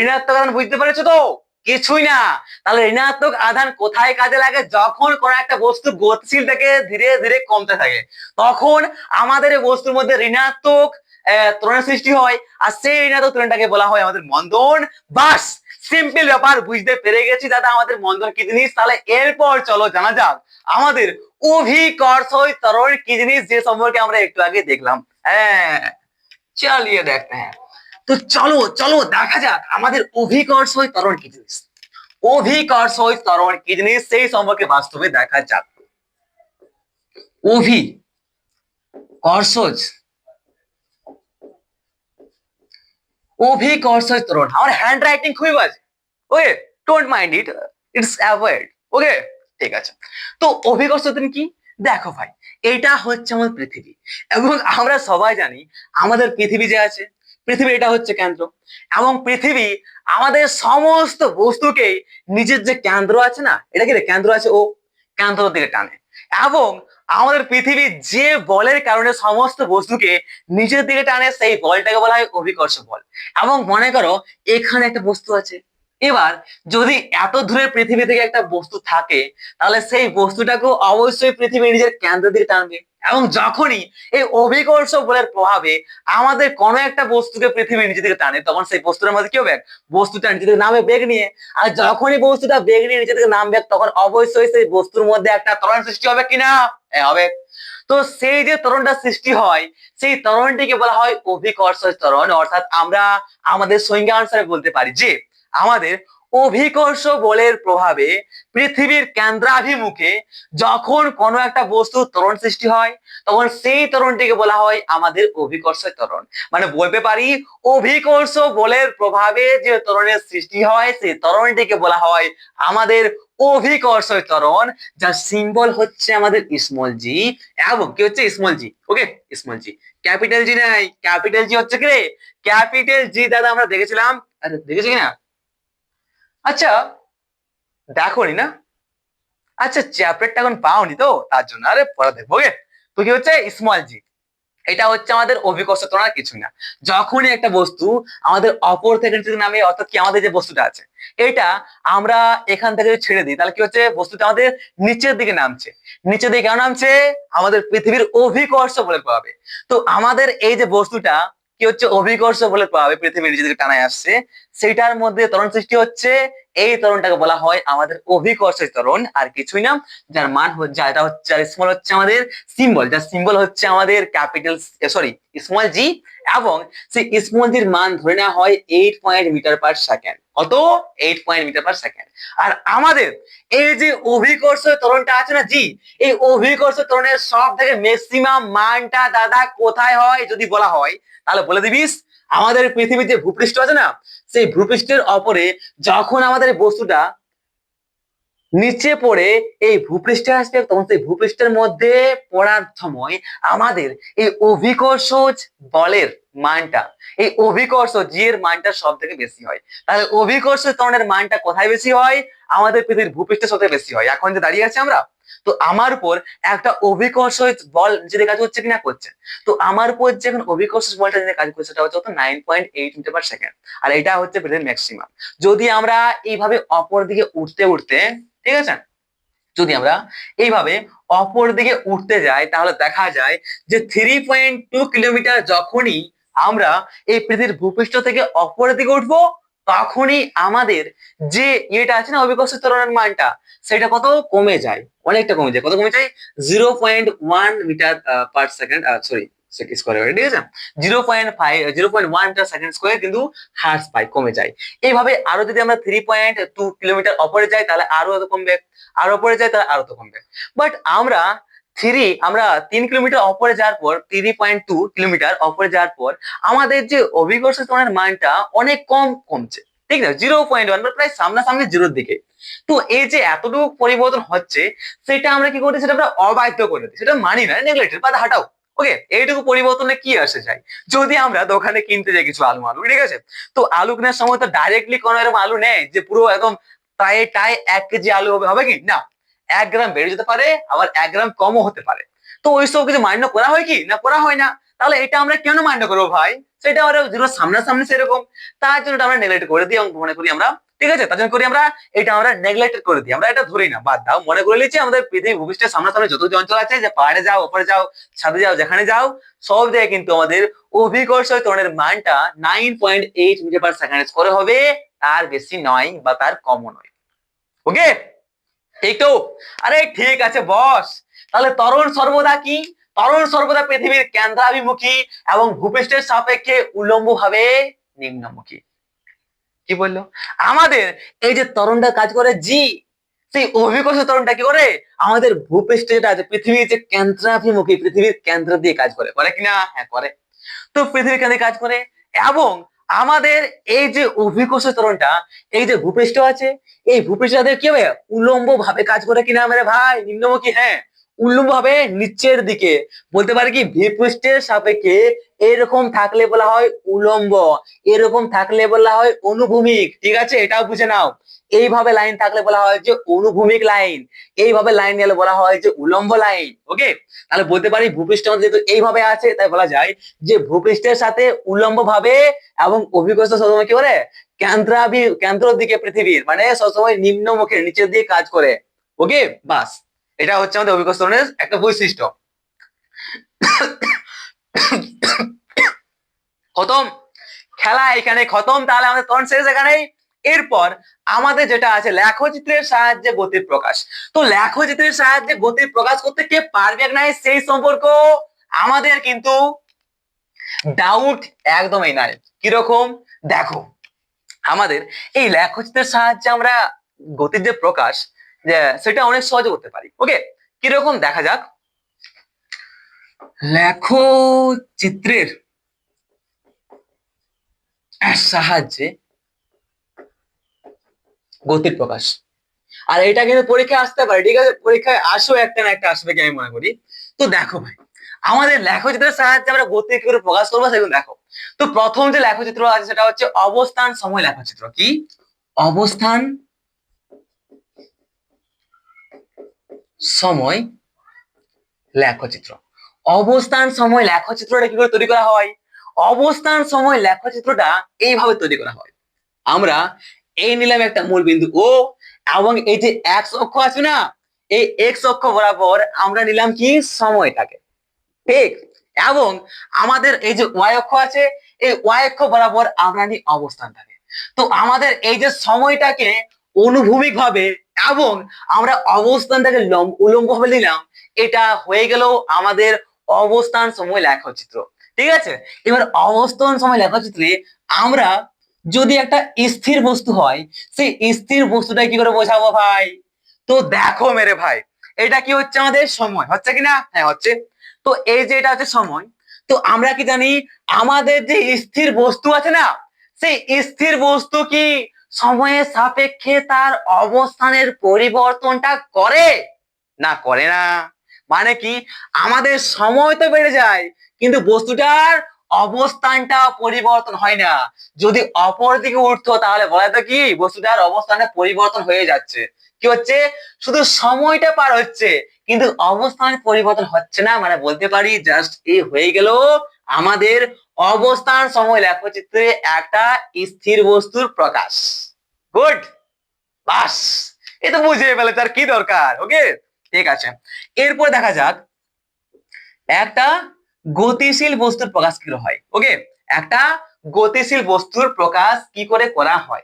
[SPEAKER 1] ঋণাত্মক আধান বুঝতে পেরেছো তো? কিছুই না। তাহলে ঋণাত্মক আধান কোথায় কাজে লাগে, যখন কোন একটা বস্তু গতিশীল থেকে ধীরে ধীরে কমতে থাকে, তখন আমাদের এই বস্তুর মধ্যে ঋণাত্মক ত্বরণের সৃষ্টি হয়, আর সেই ঋণাত্মক ত্বরণটাকে বলা হয় আমাদের মন্দন। বাস, সিম্পল ব্যাপার, বুঝতে পেরে গেছি দাদা আমাদের মন্দন কি জিনিস। তাহলে এরপর চলো জানা যাক আমাদের অভিকর্ষজ ত্বরণ কি জিনিস, যে সম্পর্কে আমরা একটু আগে দেখলাম। হ্যাঁ, চালিয়ে দেখতে হ্যাঁ। তো চলো চলো দেখা যাক আমাদের অভিকর্ষজ ত্বরণ কি জিনিস। অভিকর্ষজ ত্বরণ কি জিনিস সেই সম্পর্কে বাস্তবে দেখা যাক। অভিকর্ষজ, অভিকর্ষজ ত্বরণ, আমার হ্যান্ড রাইটিং খুবই বাজে, okay, don't mind it, it's avoid, okay, ঠিক আছে। তো অভিকর্ষজ ত্বরণ কি, দেখো ভাই, এটা হচ্ছে আমাদের পৃথিবী, এবং আমরা সবাই জানি আমাদের পৃথিবী যে আছে, পৃথিবীর এটা হচ্ছে কেন্দ্র, এবং পৃথিবী আমাদের সমস্ত বস্তুকে নিজের যে কেন্দ্র আছে না, এটা কি রে কেন্দ্র আছে, ও কেন্দ্র দিকে টানে। এবং আমাদের পৃথিবী যে বলের কারণে সমস্ত বস্তুকে নিজের দিকে টানে, সেই বলটাকে বলা হয় অভিকর্ষ বল। এবং মনে করো এখানে একটা বস্তু আছে, এবার যদি এত দূরে পৃথিবী থেকে একটা বস্তু থাকে, তাহলে সেই বস্তুটাকে অবশ্যই পৃথিবী নিজের কেন্দ্রের দিকে টানবে। এবং যখনই এই অভিকর্ষ বলের প্রভাবে আমাদের কোনো একটা বস্তুকে পৃথিবী নিজের দিকে টানে, তখন সেই বস্তুটার মধ্যে কি হবে, বস্তুটা নিজের দিকে নামবে বেগ নিয়ে। আর যখনই বস্তুটা বেগ নিয়ে নিজের দিকে নামবে, তখন অবশ্যই সেই বস্তুর মধ্যে একটা ত্বরণ সৃষ্টি হবে কিনা, হবে। তো সেই যে ত্বরণটা সৃষ্টি হয়, সেই ত্বরণটিকে বলা হয় অভিকর্ষ ত্বরণ। অর্থাৎ আমরা আমাদের সংজ্ঞা অনুসারে বলতে পারি যে আমাদের অভিকর্ষ বলের প্রভাবে পৃথিবীর কেন্দ্রাভিমুখে যখন কোনো একটা বস্তুর ত্বরণ সৃষ্টি হয়, তখন সেই ত্বরণটিকে বলা হয় আমাদের অভিকর্ষ ত্বরণ। মানে বলতে পারি অভিকর্ষ বলের প্রভাবে যে ত্বরণের সৃষ্টি হয়, সেই ত্বরণটিকে বলা হয় আমাদের অভিকর্ষ ত্বরণ, যার সিম্বল হচ্ছে আমাদের স্মল জি। এবং কি হচ্ছে স্মল জি, ওকে স্মল জি, ক্যাপিটাল জি নাই, ক্যাপিটাল জি হচ্ছে কি রে, ক্যাপিটাল জি দাদা আমরা দেখেছিলাম, আরে দেখেছি কিনা, আচ্ছা দেখোনি না, আচ্ছা চ্যাপ্টারটা এখন পাওনি তো তার জন্য, আরে পরে দেখবো। ওকে, তো কি হচ্ছে স্মল জি, এটা হচ্ছে আমাদের অভিকর্ষ ত্বরণ, আর কিছুই না। যখনই একটা বস্তু আমাদের অপর থেকে নিচে নামে, অর্থাৎ কি আমাদের যে বস্তুটা আছে এটা আমরা এখান থেকে যদি ছেড়ে দিই, তাহলে কি হচ্ছে বস্তুটা আমাদের নিচের দিকে নামছে। নিচের দিকে কেন নামছে, আমাদের পৃথিবীর অভিকর্ষ বলে প্রভাবে। তো আমাদের এই যে বস্তুটা কি হচ্ছে অভিকর্ষ বলে প্রভাবে পৃথিবীর নিচের দিকে টানায় আসছে, সেটার মধ্যে ত্বরণ সৃষ্টি হচ্ছে। এই ত্বরণটাকে বলা হয় আমাদের অভিকর্ষ ত্বরণ, আর কিছুই না। যার মান হচ্ছে, এটা হচ্ছে স্মল হচ্ছে আমাদের সিম্বল, যার সিম্বল হচ্ছে আমাদের ক্যাপিটাল সরি স্মল জি। এবং সেই স্মল জির মান ধরে নেওয়া হয় 8 মিটার পার সেকেন্ড। কত, 8 মিটার পার সেকেন্ড। আর আমাদের এই যে অভিকর্ষ ত্বরণটা আছে না জি, এই অভিকর্ষ ত্বরণের সব থেকে ম্যাক্সিমাম মানটা দাদা কোথায় হয় যদি বলা হয়, তাহলে বলে দিবিস আমাদের পৃথিবীর যে ভূপৃষ্ঠ আছে না, সেই ভূপৃষ্ঠের অপরে যখন আমাদের বস্তুটা নিচে পড়ে এই ভূপৃষ্ঠে আসবে, তখন সেই ভূপৃষ্ঠের মধ্যে পড়ার সময় আমাদের এই অভিকর্ষ বলের মানটা, এই অভিকর্ষ জি এর মানটা সব থেকে বেশি হয়। তাহলে অভিকর্ষ ত্বরণের মানটা কোথায় বেশি হয়, আমাদের পৃথিবীর ভূপৃষ্ঠের সাথে বেশি হয়। এখন যে দাঁড়িয়ে আছে আমরা, তো আমার উপর একটা অভিকর্ষ বল নিজেদের কাজ হচ্ছে কিনা, করছে। তো আমার উপর যে এখন অভিকর্ষ বলটা যে কাজ করছে, সেটা হচ্ছে 9.8 মিটার পার সেকেন্ড। আর এটা হচ্ছে পৃথিবীর ম্যাক্সিমাম। যদি আমরা এইভাবে অপর দিকে উঠতে উঠতে, ঠিক আছে, যদি আমরা এইভাবে অপর দিকে উঠতে যাই, তাহলে দেখা যায় যে 3.2 কিলোমিটার যখনই আমরা এই পৃথিবীর ভূপৃষ্ঠ থেকে অপর দিকে উঠবো, তখনই আমাদের যে ইয়েটা আছে না অভিকর্ষ ত্বরণের মানটা, সেটা কত কমে যায়, অনেকটা কমে যায়। কত কমে যায়, 0.1 metre per second, sorry square, ঠিক আছে, 0.1 মিটার সেকেন্ড স্কোয়ার কিন্তু হ্রাস পায়, কমে যায়। এইভাবে আরো যদি আমরা 3.2 কিলোমিটার অপরে যাই, তাহলে আরো এত কমবে, আরো অপরে যাই তাহলে আরো তো কমবে। বাট আমরা 3 কিলোমিটার অপরে যাওয়ার পর, 3.2 কিলোমিটার অপরে যাওয়ার পর আমাদের যে অভিকর্ষ ত্বরণের মানটা অনেক কম কমছে, ঠিক না, 0.1, প্রায় সামনাসামনি জিরোর দিকে। তো এই যে এতটুকু পরিবর্তন হচ্ছে, সেটা আমরা কি করতে, সেটা আমরা অবাধ্য করে দিই, সেটা মানি না, নেগলেক্টেড, বাদ হাঁটাও। ওকে, এইটুকু পরিবর্তনে কি আসে যায়, যদি আমরা দোকানে কিনতে যাই কিছু আলু, ঠিক আছে, তো আলু কেনার সময় তো ডাইরেক্টলি কোনো এরকম আলু নেই যে পুরো একদম প্রায় টাই 1 কেজি আলু হবে, হবে কি না, 1 গ্রাম বেড়ে যেতে পারে, আবার 1 গ্রাম কমও হতে পারে। তো ওইসব কিছু মান্য করা হয় কি না, করা হয় না। তাহলে এটা আমরা কেন মান্য করবো ভাই, সেটা আমরা যেন সামনাসামনি সেরকম, তার জন্য আমরা নেগলেক্ট করে দিই এবং মনে করি আমরা, ঠিক আছে, তার জন্য করি আমরা এটা, আমরা নেগলেক্ট করে দিই, আমরা এটা ধরি না, বাদ দাও, মনে করে নিচ্ছি আমাদের পৃথিবী ভূপৃষ্ঠের সামনাসামনি যত যে অঞ্চল আছে, যে পাহাড়ে যাও, ওপরে যাও, ছাদে যাও, যেখানে যাও, সব জায়গায় কিন্তু আমাদের অভিকর্ষ ত্বরণের মানটা 9.8 মিটার পার সেকেন্ড করে হবে, তার বেশি নয় বা তার কমও নয়। ওকে, ঠিক তো, আরে ঠিক আছে বস। তাহলে ত্বরণ সর্বদা কি, ত্বরণ সর্বদা পৃথিবীর কেন্দ্রাভিমুখী এবং ভূপৃষ্ঠের সাপেক্ষে উল্লম্ব ভাবে নিম্নমুখী। কি বললো, আমাদের এই যে ত্বরণটা কাজ করে জি, সেই অভিকর্ষ ত্বরণটা কি করে, আমাদের ভূপৃষ্ঠে যেটা আছে পৃথিবীর যে কেন্দ্রাভিমুখী, পৃথিবীর কেন্দ্র দিয়ে কাজ করে, করে কিনা, হ্যাঁ করে। তো পৃথিবীর কেন্দ্রে কাজ করে, এবং আমাদের এই যে অভিকর্ষ ত্বরণটা, এই যে ভূপৃষ্ঠ আছে, এই ভূপৃষ্ঠের কি হবে, উলম্ব ভাবে কাজ করে কিনা মেরে ভাই, নিম্নমুখী, হ্যাঁ উল্লম্ব ভাবে নিচের দিকে, বলতে পারি কি ভূপৃষ্ঠের সাপেক্ষে এরকম থাকলে বলা হয় উলম্ব, এরকম থাকলে বলা হয় অনুভূমিক। ঠিক আছে, এটাও বুঝে নাও। এইভাবে লাইন থাকলে বলা হয় যে অনুভূমিক লাইন, এইভাবে লাইন গেলে বলা হয় যে উলম্ব লাইন। ওকে, তাহলে বলতে পারি ভূপৃষ্ঠের মধ্যে যেহেতু এইভাবে আছে তাই বলা যায় যে ভূপৃষ্ঠের সাথে উলম্ব ভাবে এবং অভিকর্ষ সবসময় কি করে কেন্দ্রের দিকে পৃথিবীর, মানে সবসময় নিম্নমুখে নিচের দিকে কাজ করে। ওকে, বাস, এটা হচ্ছে আমাদের অভিকর্ষ ত্বরণের একটা বৈশিষ্ট্য। খতম, খেলা এখানে খতম, তাহলে আমাদের ত্বরণ শেষ এখানেই। এরপর আমাদের যেটা আছে লেখচিত্রের সাহায্যে গতির প্রকাশ। তো লেখচিত্রের সাহায্যে গতির প্রকাশ করতে কে পারবে না সেই সম্পর্ক আমাদের কিন্তু ডাউট একদমই নাই। কিরকম দেখো, আমাদের এই লেখচিত্রের সাহায্যে আমরা গতির যে প্রকাশ সেটা অনেক সহজে করতে পারি। ওকে, কিরকম দেখা যাক। লেখচিত্রের সাহায্যে গতির প্রকাশ, আর এটা কিন্তু পরীক্ষায় আসতে পারে। ঠিক আছে, পরীক্ষায় আসো একটা না একটা আসবে কি আমি মনে করি। তো দেখো ভাই, আমাদের লেখচিত্রের সাহায্যে আমরা গতি কি করে প্রকাশ করবো সেগুলো দেখো। তো প্রথম যে লেখচিত্র আছে সেটা হচ্ছে অবস্থান সময় লেখচিত্র। কি অবস্থান সময় লেখচিত্র। অবস্থান সময় লেখচিত্রটা কি করে তৈরি করা হয়? অবস্থান সময় লেখচিত্রটা এইভাবে তৈরি করা হয়। আমরা এই নিলাম একটা মূল বিন্দু ও, এবং এই যে এক্স অক্ষ আছে না, এই এক্স অক্ষ বরাবর আমরা নিলাম কি সময়টাকে, ঠিক। এবং আমাদের এই যে ওয়াই অক্ষ আছে, এই ওয়াই অক্ষ বরাবর আমরা নিই অবস্থানটাকে। তো আমাদের এই যে সময়টাকে অনুভূমিক ভাবে এবং আমরা অবস্থানটাকে উলম্ব ভাবে নিলাম, এটা হয়ে গেল আমাদের অবস্থান সময় লেখচিত্র। ঠিক আছে, এবার অবস্থান সময় লেখচিত্রে আমরা যদি একটা স্থির বস্তু হয়, সেই স্থির বস্তুটা কি করে বোঝাবো ভাই? তো দেখো মেরে ভাই, এটা কি হচ্ছে আমাদের সময়, হচ্ছে কিনা? হ্যাঁ হচ্ছে। তো এই যে এটা হচ্ছে সময়, তো আমরা কি জানি আমাদের যে স্থির বস্তু আছে না, সেই স্থির বস্তু কি সময়ের সাপেক্ষে তার অবস্থানের পরিবর্তনটা করে? না, করে না। মানে কি, আমাদের সময় তো বেড়ে যায় কিন্তু বস্তুটার অবস্থানটা পরিবর্তন হয় না। যদি অপর দিকে উঠতো তাহলে বলা যেত কি বস্তুটার অবস্থানটা পরিবর্তন হয়ে যাচ্ছে। কি হচ্ছে? শুধু সময়টা পার হচ্ছে কিন্তু অবস্থানের পরিবর্তন হচ্ছে না। মানে বলতে পারি জাস্ট এই হয়ে গেল আমাদের অবস্থান সময় লেখচিত্রে একটা স্থির বস্তুর প্রকাশ। গুড, বাস, এ তো বুঝে ফেলে, তার কি দরকার। ওকে, ঠিক আছে। এরপর দেখা যাক একটা গতিশীল বস্তুর প্রকাশ কি হয়। ওকে, একটা গতিশীল বস্তুর প্রকাশ কি করে করা হয়,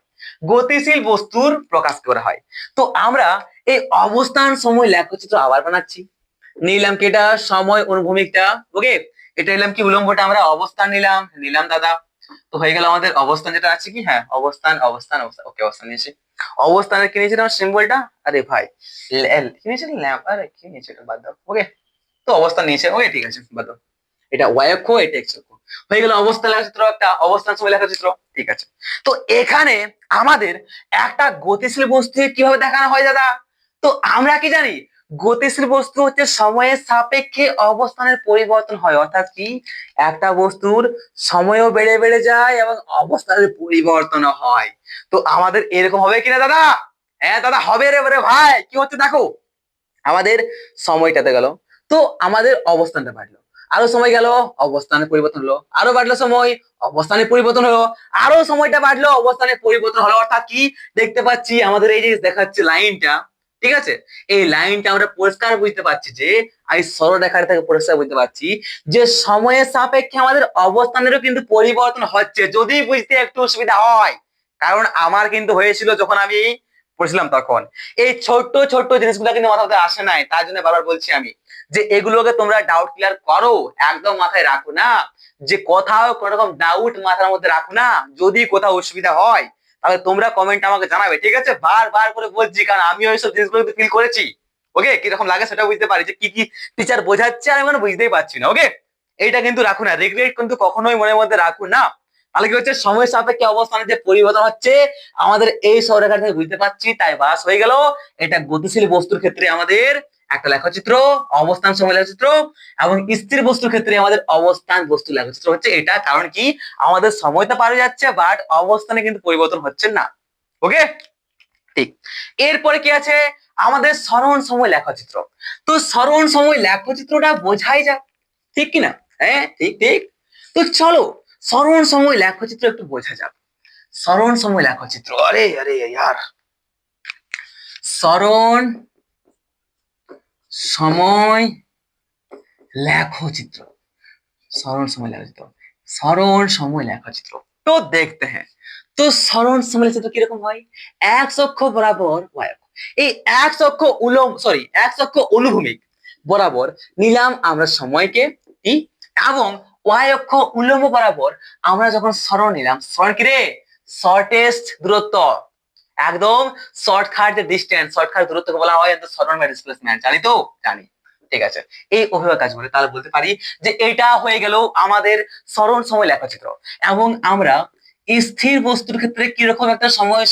[SPEAKER 1] গতিশীল বস্তুর প্রকাশ করা হয়। তো আমরা এই অবস্থান সময় লেখচিত্র আবার বানাচ্ছি। নিলাম কি এটা সময় অনুভূমিকটা। ওকে, এটা নিলাম কি উলম্বটা, আমরা অবস্থান নিলাম নিলাম দাদা। তো হয়ে গেল আমাদের অবস্থান যেটা আছে কি, হ্যাঁ অবস্থান অবস্থান অবস্থান। ওকে, অবস্থান নিয়েছি। অবস্থানের কি নিয়েছিলাম সিম্বলটা, আরে ভাই এল কি নিয়েছিলাম, ল্যাম্প, আরে কি নিয়েছি এটা বাদ দাও। ওকে, তো অবস্থান নিয়েছে। ওকে, ঠিক আছে, বাদ দাও। এটা ওয়াই অক্ষ, এটা এক্স অক্ষ। হয়ে গেল অবস্থান লেখচিত্র, একটা অবস্থান সময় লেখচিত্র। ঠিক আছে, তো এখানে আমাদের একটা গতিশীল বস্তু কিভাবে দেখানো হয় দাদা? তো আমরা কি জানি গতিশীল বস্তু হচ্ছে সময়ের সাপেক্ষে অবস্থানের পরিবর্তন হয়। অর্থাৎ কি একটা বস্তুর সময়ও বেড়ে বেড়ে যায় এবং অবস্থানের পরিবর্তনও হয়। তো আমাদের এরকম হবে কিনা দাদা? হ্যাঁ দাদা হবে রে ভাই। কি হচ্ছে দেখো, আমাদের সময়টাতে গেল, তো আমাদের অবস্থানটা বাড়লো, আরো সময় গেল অবস্থানের পরিবর্তন হলো, আরো বাড়লো সময় অবস্থানের পরিবর্তন হলো, আরো সময়টা বাড়লো অবস্থানের পরিবর্তন হলো। অর্থাৎ কি দেখতে পাচ্ছি আমাদের এই যে দেখাচ্ছে লাইনটা, ঠিক আছে, এই লাইনটা আমরা পরিষ্কার বুঝতে পারছি যে এই সরলরেখাটা থেকে পরিষ্কার বুঝতে পারছি যে সময়ের সাপেক্ষে আমাদের অবস্থানেরও কিন্তু পরিবর্তন হচ্ছে। যদি বুঝতে একটু অসুবিধা হয়, কারণ আমার কিন্তু হয়েছিল যখন আমি পড়ছিলাম তখন এই ছোট্ট ছোট্ট জিনিসগুলো কিন্তু মাথার মধ্যে আসে নাই। তার জন্য বারবার বলছি আমি যে এগুলোকে তোমরা ডাউট ক্লিয়ার করো, একদম মাথায় রাখো না, যে কোথাও কোন রকম ডাউট মাথার মধ্যে রাখো না। যদি কোথাও অসুবিধা হয় তাহলে তোমরা কমেন্ট আমাকে জানাবে, ঠিক আছে? বারবার করে বলছি কারণ আমি ওইসব জিনিসগুলো ফিল করেছি। ওকে, কিরকম লাগে সেটা বুঝতে পারি যে কি কি টিচার বোঝাচ্ছে আর আমি বুঝতেই পারছি না। ওকে, এইটা কিন্তু রাখো না, রিগ্রেট কিন্তু কখনোই মনের মধ্যে রাখো না। তাহলে কি হচ্ছে, সময়ের সাপেক্ষে অবস্থানের যে পরিবর্তন হচ্ছে আমাদের এই সরলরেখা থেকে বুঝতে পারছি, তাই বাস হয়ে গেল। এটা গতিশীল বস্তুর ক্ষেত্রে আমাদের একটা লেখচিত্র, অবস্থান সময় লেখচিত্র, এবং স্থির বস্তুর ক্ষেত্রে আমাদের অবস্থান বস্তু লেখচিত্র হচ্ছে এটা। কারণ কি, আমাদের সময় তো পারে যাচ্ছে বাট অবস্থানে কিন্তু পরিবর্তন হচ্ছে না। ওকে, ঠিক। এরপরে কি আছে, আমাদের সরণ সময় লেখচিত্র। তো সরণ সময় লেখচিত্রটা বোঝাই যাক, ঠিক কিনা? হ্যাঁ, ঠিক ঠিক। তো চলো সরণ সময় লেখচিত্র একটু বোঝা যাক। সরণ সময় লেখচিত্র, আরে আরে ইয়ার, সরণ সময় লেখচিত্র, সরণ সময় লেখচিত্র, সরণ সময় লেখচিত্র। তো দেখতে হ্যাঁ, তো সরণ সময় লেখচিত্র কিরকম হয়? এক অক্ষ বরাবর y অক্ষ, এই এক অক্ষ এক অক্ষ অনুভূমিক বরাবর নিলাম আমরা সময়কে, এবং y অক্ষ উল্লম্ব বরাবর আমরা যখন সরণ নিলাম, সরণ কি রে? শর্টেস্ট দূরত্ব, একদম শর্টকাট যে ডিস্টেন্স, শর্টকাট দূরত্বকে বলা হয় সরণ বা ডিসপ্লেসমেন্ট, জানি তো? জানি। ঠিক আছে, এই অভিভাবক কাজ করে তাহলে বলতে পারি যে এটা হয়ে গেল আমাদের সরণ সময় লেখচিত্র। এবং আমরা স্থির বস্তুর ক্ষেত্রে কিরকম একটা সময়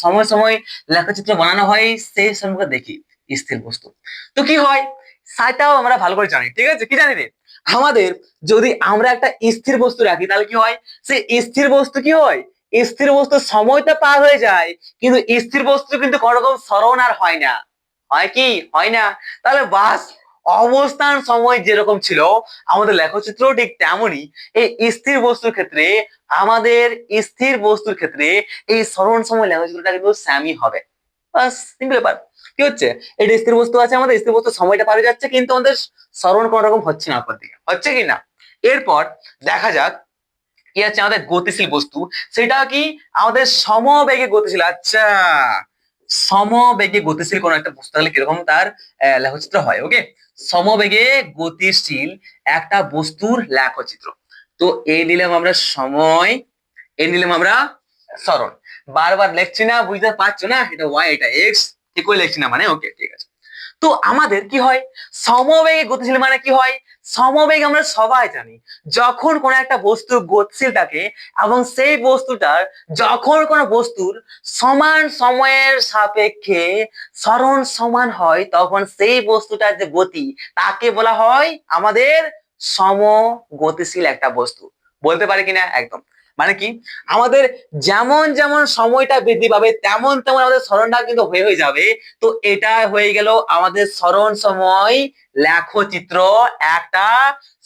[SPEAKER 1] সময় সময় লেখচিত্র বানানো হয় সেই সম্পর্কে দেখি। স্থির বস্তু তো কি হয় সেটাও আমরা ভালো করে জানি, ঠিক আছে? কি জানি রে, আমাদের যদি আমরা একটা স্থির বস্তু রাখি তাহলে কি হয়, সেই স্থির বস্তু কি হয়, স্থির বস্তু সময়টা পার হয়ে যায়, কিন্তু স্থির বস্তু কিন্তু কোনো রকম সরণ আর হয় না। হয় কি? হয় না। তাহলে বাস, অবস্থান সময় যেরকম ছিল আমাদের লেখচিত্র ঠিক তেমনই এই স্থির বস্তুর ক্ষেত্রে, আমাদের স্থির বস্তুর ক্ষেত্রে এই সরণ সময় লেখচিত্রটা কিন্তু স্যামই হবে। বাস, সিম্পল ব্যাপার। কি হচ্ছে, এটা স্থির বস্তু আছে, আমাদের স্থির বস্তু সময়টা পার হয়ে যাচ্ছে কিন্তু আমাদের সরণ কোন রকম হচ্ছে না উপর দিকে, হচ্ছে কি না? এরপর দেখা যাক কি আছে আমাদের গতিশীল বস্তু, সেটা কি আমাদের সমবেগে গতিশীল। আচ্ছা, সমবেগে গতিশীল কোন একটা বস্তু তাহলে কিরকম তার লেখচিত্র হয়। ওকে, সমবেগে গতিশীল একটা বস্তুর লেখচিত্র। তো এই নিলাম আমরা সময়, এই নিলাম আমরা সরণ। বারবার লিখছি না, বুঝতে পারছো না? এটা ওয়াই, এটা এক্স, ঠিক করে লিখছি না মানে। ওকে, ঠিক আছে। তো আমাদের কি হয়, সমবেগে গতিশীল মানে কি হয়, সমবেগ আমরা সবাই জানি, যখন কোন একটা বস্তু গতিশীল থাকে এবং সেই বস্তুটার যখন কোন বস্তুর সমান সময়ের সাপেক্ষে সরণ সমান হয়, তখন সেই বস্তুটার যে গতি তাকে বলা হয় আমাদের সমগতিশীল একটা বস্তু। বলতে পারি কিনা? একদম। মানে কি, আমাদের যেমন যেমন সময়টা বৃদ্ধি পাবে তেমন তেমন আমাদের সরণটা কিন্তু হয়ে যাবে। তো এটা হয়ে গেল আমাদের সরণ সময় লেখচিত্র একটা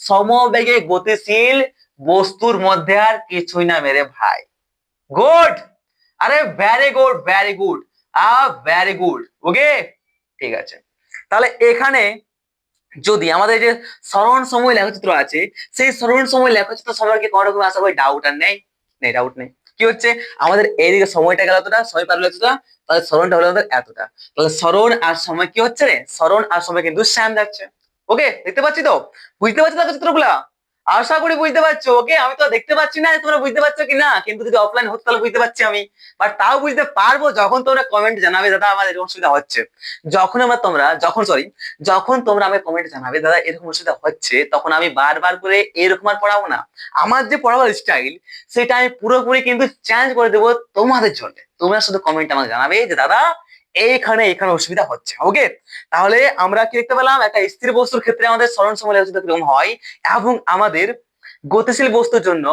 [SPEAKER 1] সমবেগে গতিশীল বস্তুর মধ্যে। আর কিছুই না মেরে ভাই। গুড, আরে very good, very good, very good. Okay, ঠিক আছে। তাহলে এখানে যদি আমাদের যে সরণ সময় লেখচিত্র আছে, সেই সরণ সময় লেখচিত্র সম্পর্কে কোনো রকম আশা করি ডাউট আর নেই, নেই ডাউট নেই। কি হচ্ছে, আমাদের এইদিকে সময়টা গেল এতটা, সময় পার হলো এতটা, তাহলে সরণটা হলো আমাদের এতটা। তাহলে সরণ আর সময় কি হচ্ছে রে, সরণ আর সময় কিন্তু সেম যাচ্ছে। ওকে, দেখতে পাচ্ছি তো? বুঝতে পারছি লেখচিত্রগুলা? আশা করি বুঝতে পারছো। ওকে, আমি তো দেখতে পাচ্ছি না তোমরা বুঝতে পারছো কি না, কিন্তু যদি অফলাইন হতো তাহলে বুঝতে পারছি আমি। বাট তাও বুঝতে পারবো যখন তোমরা কমেন্ট জানাবে দাদা আমার এরকম অসুবিধা হচ্ছে। যখন আমরা তোমরা যখন সরি যখন তোমরা আমাকে কমেন্টে জানাবে দাদা এরকম অসুবিধা হচ্ছে, তখন আমি বারবার করে এরকম আর পড়াবো না। আমার যে পড়াবার স্টাইল সেটা আমি পুরোপুরি কিন্তু চেঞ্জ করে দেবো তোমাদের জন্য। তোমরা শুধু কমেন্টে আমাকে জানাবে যে দাদা এইখানে এখানে অসুবিধা হচ্ছে। ওকে, তাহলে আমরা কি দেখতে পেলাম, একটা স্থির বস্তুর ক্ষেত্রে আমাদের সরণ সময় লেখচিত্র কিরকম হয়, এবং আমাদের গতিশীল বস্তুর জন্য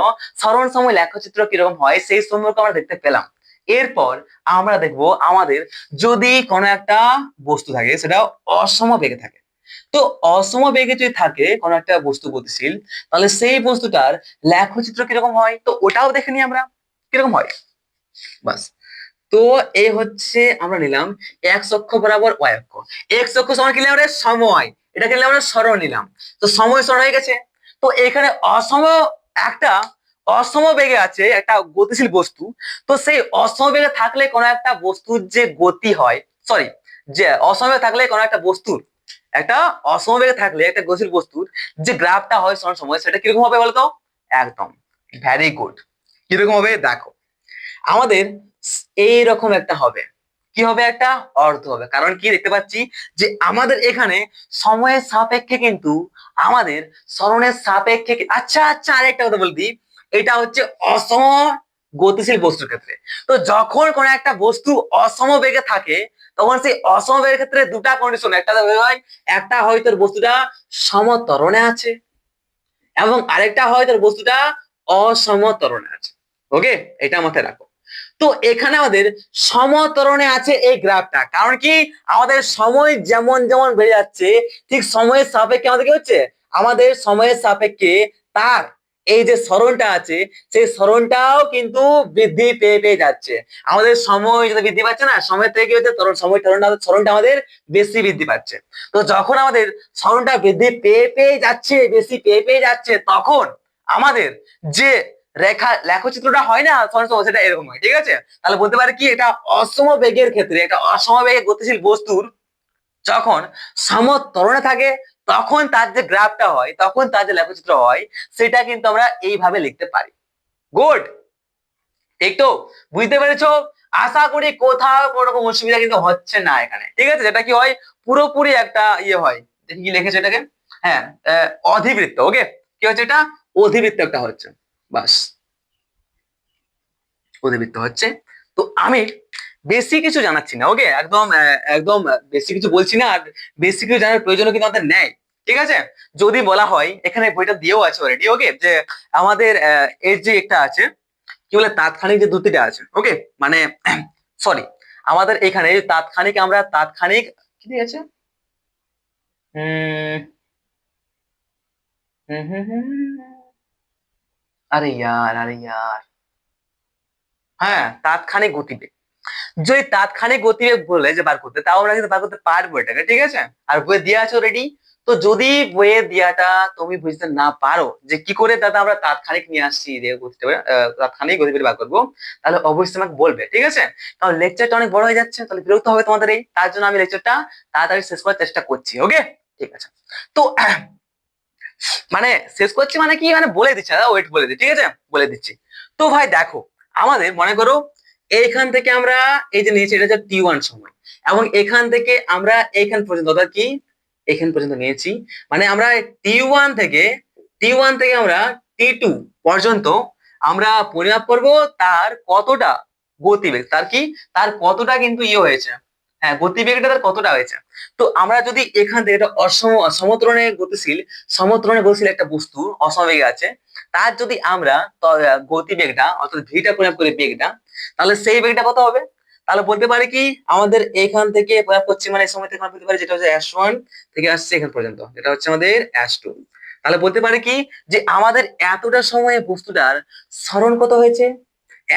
[SPEAKER 1] সরণ সময় লেখচিত্র কিরকম হয় সেই সম্পর্কে আমরা দেখতে পেলাম। এরপর আমরা দেখবো আমাদের যদি কোনো একটা বস্তু থাকে সেটা অসম বেগে থাকে। তো অসম বেগে যদি থাকে কোনো একটা বস্তু গতিশীল, তাহলে সেই বস্তুটার লেখচিত্র কিরকম হয়, তো ওটাও দেখে নিই আমরা কিরকম হয়। বাস, তো এই হচ্ছে আমরা নিলাম এক্স অক্ষ বরাবর ওয়াই অক্ষ। এক্স অক্ষ সমান কি নিলাম আমরা, সময়, এটা কি নিলাম আমরা, সরণ নিলাম। তো সময় সরণ হয়ে গেছে। তো এখানে অসম একটা অসম বেগে আছে একটা গতিশীল বস্তু। তো সেই অসম বেগে থাকলে কোনো একটা বস্তুর যে গতি হয়, সরি, যে অসম বেগে থাকলে কোনো একটা বস্তুর, একটা অসম বেগে থাকলে একটা গতিশীল বস্তুর যে গ্রাফটা হয় সরণ সময়, সেটা কিরকম হবে বলতো? একদম ভেরি গুড। কিরকম হবে দেখো, আমাদের এইরকম একটা হবে। কি হবে? একটা অর্ধ হবে। কারণ কি, দেখতে পাচ্ছি যে আমাদের এখানে সময়ের সাপেক্ষে কিন্তু আমাদের সরণের সাপেক্ষে আচ্ছা আচ্ছা, আরেকটা কথা বলবি, এটা হচ্ছে অসম গতিশীল বস্তুর ক্ষেত্রে। তো যখন কোন একটা বস্তু অসম বেগে থাকে তখন সেই অসমবেগের ক্ষেত্রে দুটা কন্ডিশন, একটা হয় তোর বস্তুটা সমত্বরণে আছে এবং আরেকটা হয় তোর বস্তুটা অসমত্বরণে আছে। ওকে, এটা মাথায় রাখো। তো এখানে আমাদের সমত্বরণে আছে এই গ্রাফটা, কারণ কি আমাদের সময় যেমন যেমন বেড়ে যাচ্ছে ঠিক সময়ের সাপেক্ষে আমাদের কি হচ্ছে, আমাদের সময়ের সাপেক্ষে তার এই যে সরণটা আছে সেই সরণটাও কিন্তু বৃদ্ধি পেয়ে পেয়ে যাচ্ছে। আমাদের সময় যদি বৃদ্ধি পাচ্ছে না, সময় থেকে কি হচ্ছে সময় সরণটা আমাদের বেশি বৃদ্ধি পাচ্ছে। তো যখন আমাদের সরণটা বৃদ্ধি পেয়ে পেয়ে যাচ্ছে, বেশি পেয়ে পেয়ে যাচ্ছে, তখন আমাদের যে লেখচিত্রটা হয় না সেটা এরকম হয়। ঠিক আছে, তাহলে বলতে পারে কি এটা অসমবেগের ক্ষেত্রে, একটা অসমবেগে গতিশীল বস্তুর যখন সমত্বরণে থাকে তখন তার যে গ্রাফটা হয়, তখন তার যে লেখচিত্র হয়, সেটা কিন্তু আমরা এইভাবে লিখতে পারি। গুড, ঠিক তো? বুঝতে পেরেছো? আশা করি কোথাও কোনো রকম অসুবিধা কিন্তু হচ্ছে না এখানে। ঠিক আছে, যেটা কি হয় পুরোপুরি একটা হয়, দেখি কি লিখেছে এটাকে, হ্যাঁ অধিবৃত্ত। ওকে, কি হচ্ছে এটা, অধিবৃত্ত একটা হচ্ছে, বাস অধিবৃত্ত হচ্ছে। তো আমি বেশি কিছু জানাচ্ছি না, ওকে, একদম একদম বেশি কিছু বলছি না, আর বেশি কিছু জানার প্রয়োজন কিন্তু আমাদের নেই। ঠিক আছে, যদি বলা হয় এখানে বইটা দিয়েও আছে অলরেডি, ওকে, যে আমাদের এর যে একটা আছে কি বলে তাৎক্ষণিক যে দুটিটা আছে, ওকে, মানে সরি, আমাদের এখানে তাৎক্ষণিক, আমরা তাৎক্ষণিক কি দিয়েছে, হুম হুম হুম হুম, আরে ইয়ার, হ্যাঁ তাৎক্ষণিক গতিবেগ। যদি তাৎক্ষণিক গতিবেগ বলে যে বার করতে, তাও আমরা কিন্তু বার করতে পারবো এটাকে। ঠিক আছে, আর বইয়ে দেওয়া আছে অলরেডি। তো যদি বইয়ে দেওয়াটা তুমি বুঝতে না পারো যে কি করে দাদা আমরা তাৎক্ষণিক নিয়ে আসছি তাৎক্ষণিক গতিবেগ বার করবো, তাহলে অবশ্যই আমাকে বলবে। ঠিক আছে, কারণ লেকচারটা অনেক বড় হয়ে যাচ্ছে, তাহলে বিরক্ত হবে তোমাদের, এই তার জন্য আমি লেকচারটা তাড়াতাড়ি শেষ করার চেষ্টা করছি। ওকে, ঠিক আছে। তো মানে শেষ করছি মানে কি, মানে বলে দিচ্ছি দাদা, ওয়েট বলে দিচ্ছি। ঠিক আছে, বলে দিচ্ছি। তো ভাই দেখো, আমাদের মনে করো এইখান থেকে আমরা এই যে নিয়েছি এটা হচ্ছে T1 সময়, এবং এখান থেকে আমরা এইখান পর্যন্ত অর্থাৎ কি এখান পর্যন্ত নিয়েছি, মানে আমরা টি ওয়ান থেকে আমরা T2 পর্যন্ত আমরা পরিমাপ করব তার কতটা গতিবেগ, তার কতটা কিন্তু হয়েছে, হ্যাঁ গতিবেগটা তার কতটা হয়েছে। তো আমরা যদি এখান থেকে একটা সমত্বরণে গতিশীল একটা বস্তু অসমবেগে আছে, তার যদি আমরা গতিবেগটা অর্থাৎ ভিটা পরিমাপ করি বেগটা, তাহলে সেই বেগটা কত হবে? তাহলে বলতে পারি কি আমাদের এইখান থেকে পরিমাপ করছি, মানে এই সময় থেকে বলতে পারি যেটা হচ্ছে S1 থেকে আসছে এখান পর্যন্ত, যেটা হচ্ছে আমাদের S2। তাহলে বলতে পারি কি যে আমাদের এতটা সময়ে বস্তুটার সরণ কত হয়েছে,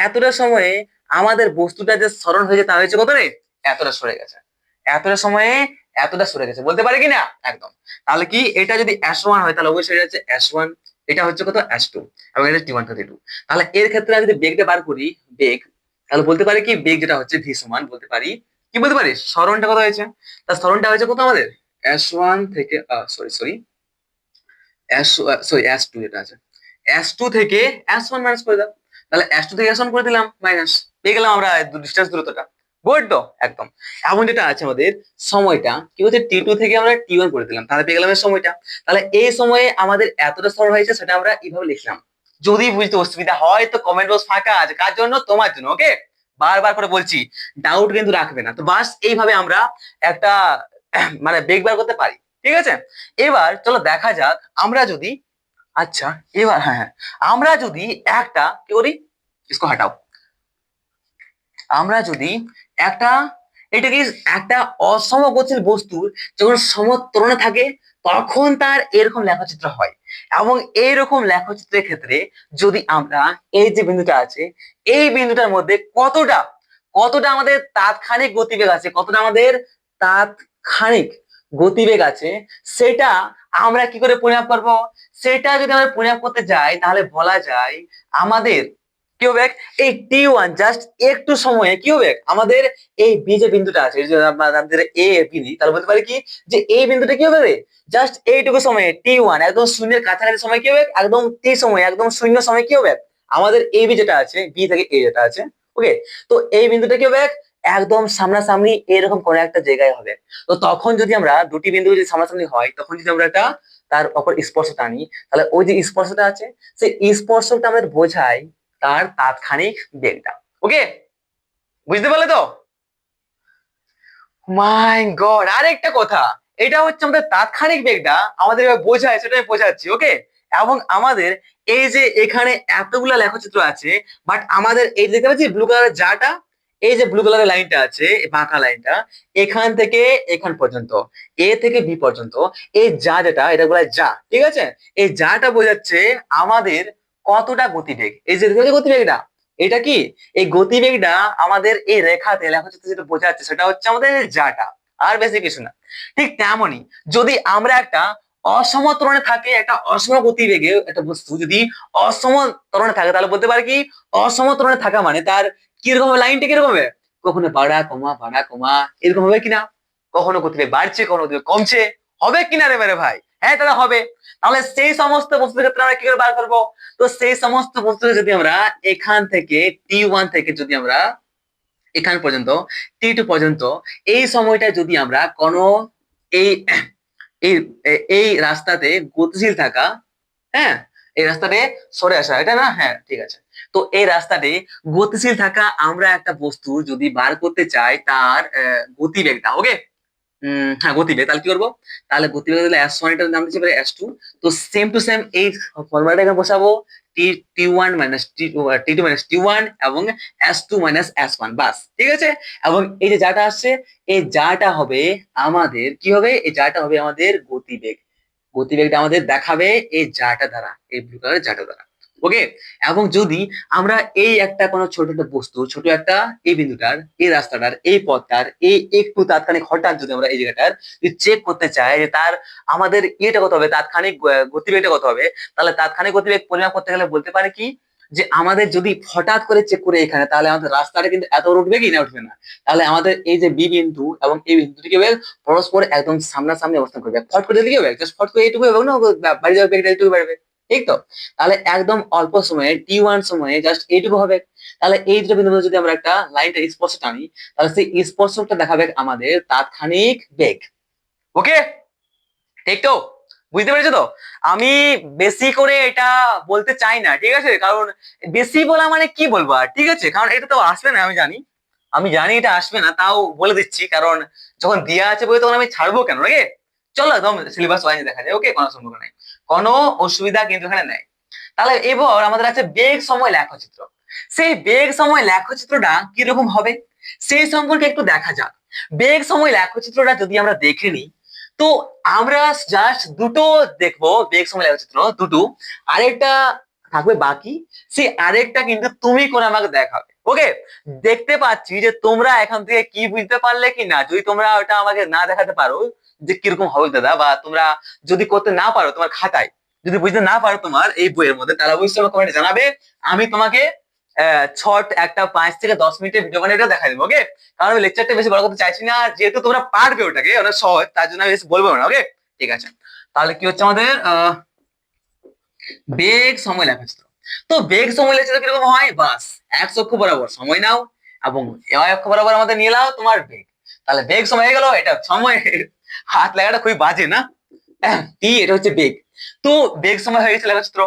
[SPEAKER 1] এতটা সময়ে আমাদের বস্তুটা যে সরণ হয়েছে তা হয়েছে কত রে, এতটা সরে গেছে, এতটা সময়ে এতটা সরে গেছে, বলতে পারি কি না একদম। তাহলে কি এটা যদি S1 হয় তাহলে অবশ্যই এটা হচ্ছে S1, এটা হচ্ছে কত S2, এবং এটা T1 32। তাহলে এর ক্ষেত্রে আমি যদি বেগটা বার করি, বেগ, তাহলে বলতে পারি কি বেগ যেটা হচ্ছে ভি সমান, বলতে পারি কি, বলতে পারি সরণটা কত হয়েছে, তার সরণটা হয়েছে কত আমাদের S1 থেকে sorry sorry S sorry S2, যেটা আছে S2 থেকে S1 মাইনাস করে দাও। তাহলে S2 থেকে S1 করে দিলাম মাইনাস, পেয়ে গেলাম আমরা ডিস্টেন্স দূরত্বটা। গুড তো একদম। এখন যেটা আছে আমাদের সময়টা কি হচ্ছে T2 থেকে আমরা T1 করে দিলাম, তাহলে পেয়ে গেলাম এই সময়টা। তাহলে এই সময়ে আমাদের এতটা সরল হয়েছে সেটা আমরা এইভাবে লিখলাম। যদি বুঝতে অসুবিধা হয় তো কমেন্ট বক্স ফাঁকা আছে, কার জন্য, তোমার জন্য। ওকে, বারবার করে বলছি ডাউট কিন্তু রাখবে না। তো বাস এইভাবে আমরা একটা মানে বেগ বার করতে পারি। ঠিক আছে, এবার চলো দেখা যাক আমরা যদি, আচ্ছা এবার হ্যাঁ হ্যাঁ, আমরা যদি একটা কি করি, इसको हटाओ, আমরা যদি একটা এটা কি একটা অসমগতিশীল বস্তুর যখন সমত্বরণে থাকে তখন তার এরকম লেখচিত্র হয়, এবং এইরকম লেখচিত্রের ক্ষেত্রে যদি আমরা এই যে বিন্দুটা আছে এই বিন্দুটার মধ্যে কতটা কতটা আমাদের তাৎক্ষণিক গতিবেগ আছে, কতটা আমাদের তাৎক্ষণিক গতিবেগ আছে, সেটা আমরা কি করে পরিমাপ করব? সেটা যদি আমরা পরিমাপ করতে যাই তাহলে বলা যায় আমাদের কি হবে, এই T1 জাস্ট একটু সময়ে কি হবে আমাদের এই বি যে বিন্দুটা আছে, এই যে আমাদের এ বি দিই, তাহলে বলতে পারি কি যে এই বিন্দুটা কি হবে রে, জাস্ট এইটুকু সময়ে T1 একদম শূন্যের কাছাকাছি সময় কি হবে, একদম টি সময় একদম শূন্য সময় কি হবে আমাদের এই বি যেটা আছে, বি থেকে এ যেটা আছে, ওকে, তো এই বিন্দুটা কি হবে একদম সামনাসামনি এরকম কোন একটা জায়গায় হবে। তো তখন যদি আমরা দুটি বিন্দু যদি সামনাসামনি হয় তখন যদি আমরা একটা তার অপর স্পর্শ টানি, তাহলে ওই যে স্পর্শটা আছে সেই স্পর্শটা আমাদের বোঝায় তার তাৎক্ষণিক বেগটা। ওকে, বুঝতে পারলে তো? মাই গড, আরেকটা কথা, এটা হচ্ছে আমাদের তাৎক্ষণিক বেগটা আমাদের এবার বোঝায়, সেটা আমি বোঝাচ্ছি, ওকে। এবং আমাদের এই যে এখানে এতগুলা লেখচিত্র আছে, বাট আমাদের এই দেখতে পাচ্ছি ব্লু কালারের যাটা, এই যে ব্লু কালারের লাইনটা আছে, এই বাঁকা লাইনটা, এখান থেকে এখান পর্যন্ত, এ থেকে বি পর্যন্ত, এই যা যেটা এটা বলা হয় যা, ঠিক আছে। এই যাটা বোঝাচ্ছে আমাদের কতটা গতিবেগ, এই যে দেখতে পাচ্ছি গতিবেগটা, এটা কি, এই গতিবেগটা আমাদের এই রেখাতে লেখচিত্র যেটা বোঝাচ্ছে সেটা হচ্ছে আমাদের এই যাটা, আর বেশি কিছু না। ঠিক তেমনই যদি আমরা একটা অসম ত্বরণে থাকে, একটা অসম গতিবেগে একটা বস্তু যদি অসম ত্বরণে থাকে, তাহলে বলতে পারি কি অসম ত্বরণে থাকা মানে তার কিরকম হবে, লাইনটা কিরকম হবে, কখনো বাড়া কমা এরকম হবে কিনা, কখনো গতিবেগ বাড়ছে, কখনো গতিবেগ কমছে, হবে কিনা রে মেরে ভাই, হ্যাঁ তাহলে হবে। তাহলে সেই সমস্ত বস্তুর ক্ষেত্রে আমরা কি করে বার করবো, তো সেই সমস্ত বস্তুকে যদি আমরা এখান থেকে T1 থেকে যদি আমরা এখান পর্যন্ত T2 পর্যন্ত এই সময়টা যদি আমরা কোনো এই এই এই রাস্তাতে গতিশীল থাকা, হ্যাঁ এই রাস্তাতে সরে আসা, এটা না, হ্যাঁ ঠিক আছে। তো এই রাস্তাতে গতিশীল থাকা আমরা একটা বস্তু যদি বার করতে চাই তার গতিবেগটা, ওকে, হ্যাঁ গতিবেগ, তাহলে কি করবো, তাহলে গতিবেগ দিলে S1 এটার নাম দিচ্ছি S2। তো সেম টু সেম এই ফর্মুলাটা এখানে বসাবো, টি T1 minus T2 minus T1 এবং S2 মাইনাস S1, বাস, ঠিক আছে। এবং এই যে যাটা আসছে, এই যাটা হবে আমাদের কি হবে, এই যাটা হবে আমাদের গতিবেগ, গতিবেগটা আমাদের দেখাবে এই যাটা দ্বারা, এই ব্লু কালারের যাটা দ্বারা, ওকে। এবং যদি আমরা এই একটা কোনো ছোট একটা বস্তু, ছোট একটা এই বিন্দুটার, এই রাস্তাটার, এই পথটার, এই একটু তাৎক্ষণিক হঠাৎ যদি আমরা এই জায়গাটার চেক করতে চাই যে তার আমাদের ইয়েটা কত হবে, তাৎক্ষণিক গতিবেগটা কত হবে, তাহলে তাৎক্ষণিক গতিবেগ পরিমাপ করতে গেলে বলতে পারে কি, যে আমাদের যদি হঠাৎ করে চেক করে এখানে, তাহলে আমাদের রাস্তাটা কিন্তু এত উঠবে কি না উঠবে না, তাহলে আমাদের এই যে বি বিন্দু এবং এই বিন্দুটি কি হবে, পরস্পর একদম সামনাসামনি অবস্থান করবে, ফট করে দিলে কি হবে, জাস্ট ফট করে এইটুকু হবে না, বাড়ি যাবে বেগটা এইটুকু বাড়বে, ঠিক তো। তাহলে একদম অল্প সময়ে T1 সময়ে জাস্ট এইটুকু হবে। তাহলে এই দুটো বিন্দু যদি আমরা একটা লাইনটা স্পর্শ টানি, তাহলে সেই স্পর্শকটা দেখাবে আমাদের তাৎক্ষণিক বেগ, ওকে, ঠিক তো, বুঝতে পেরেছো তো। আমি বেশি করে এটা বলতে চাই না, ঠিক আছে, কারণ বেশি বলা মানে কি বলবো আর, ঠিক আছে, কারণ এটা তো আসবে না, আমি জানি, আমি জানি এটা আসবে না, তাও বলে দিচ্ছি, কারণ যখন দেয়া আছে বই তখন আমি ছাড়বো কেন, নাকি। চলো একদম সিলেবাস ওয়াইজ দেখা যায়, ওকে, কোনো সম্পর্ক নাই, কোনো অসুবিধা কিন্তু এখানে নেই। তাহলে এবার আমাদের আছে বেগ সময় লেখচিত্র। সেই বেগ সময় লেখচিত্রটা কিরকম হবে সেই সম্পর্কে একটু দেখা যাক। বেগ সময় লেখচিত্রটা যদি আমরা দেখে নিই, তো আমরা জাস্ট দুটো দেখবো, বেগ সময় লেখচিত্র দুটো, আরেকটা থাকবে বাকি, সেই আরেকটা কিন্তু তুমি করে আমাকে দেখাবে, ওকে। দেখতে পাচ্ছি যে তোমরা এখান থেকে কি বুঝতে পারলে কি না, যদি তোমরা ওটা আমাকে না দেখাতে পারো যে কিরকম হবে দাদা, বা তোমরা যদি করতে না পারো তোমার খাতায়, যদি বুঝতে না পারো তোমার এই বইয়ের মধ্যে, তাহলে অবশ্যই আমাকে কমেন্টে জানাবে, আমি তোমাকে শর্ট একটা 5 থেকে 10 মিনিটের ভিডিও বানিয়ে দেখা দেবো, ওকে। কারণ আমি লেকচারটা বেশি বড় করতে চাইছি না, যেহেতু তোমরা পারবে ওটাকে, অনেক সহজ, তার জন্য আমি বেশি বলবো না, ওকে। ঠিক আছে, তাহলে কি হচ্ছে আমাদের বেগ সময় লেখচিত্র। তো বেগ সময় লেখচিত্র কিরকম হয়, বাস এক্স অক্ষ বরাবর সময় নাও এবং ওয়াই অক্ষ বরাবর আমাদের নিয়ে নাও তোমার বেগ, তাহলে বেগ সময় হয়ে গেল, এটা সময়, হাত লাগাটা খুবই বাজে না, টি এটা হচ্ছে বেগ। তো বেগ সময় হয়ে গেছে লেখচিত্র।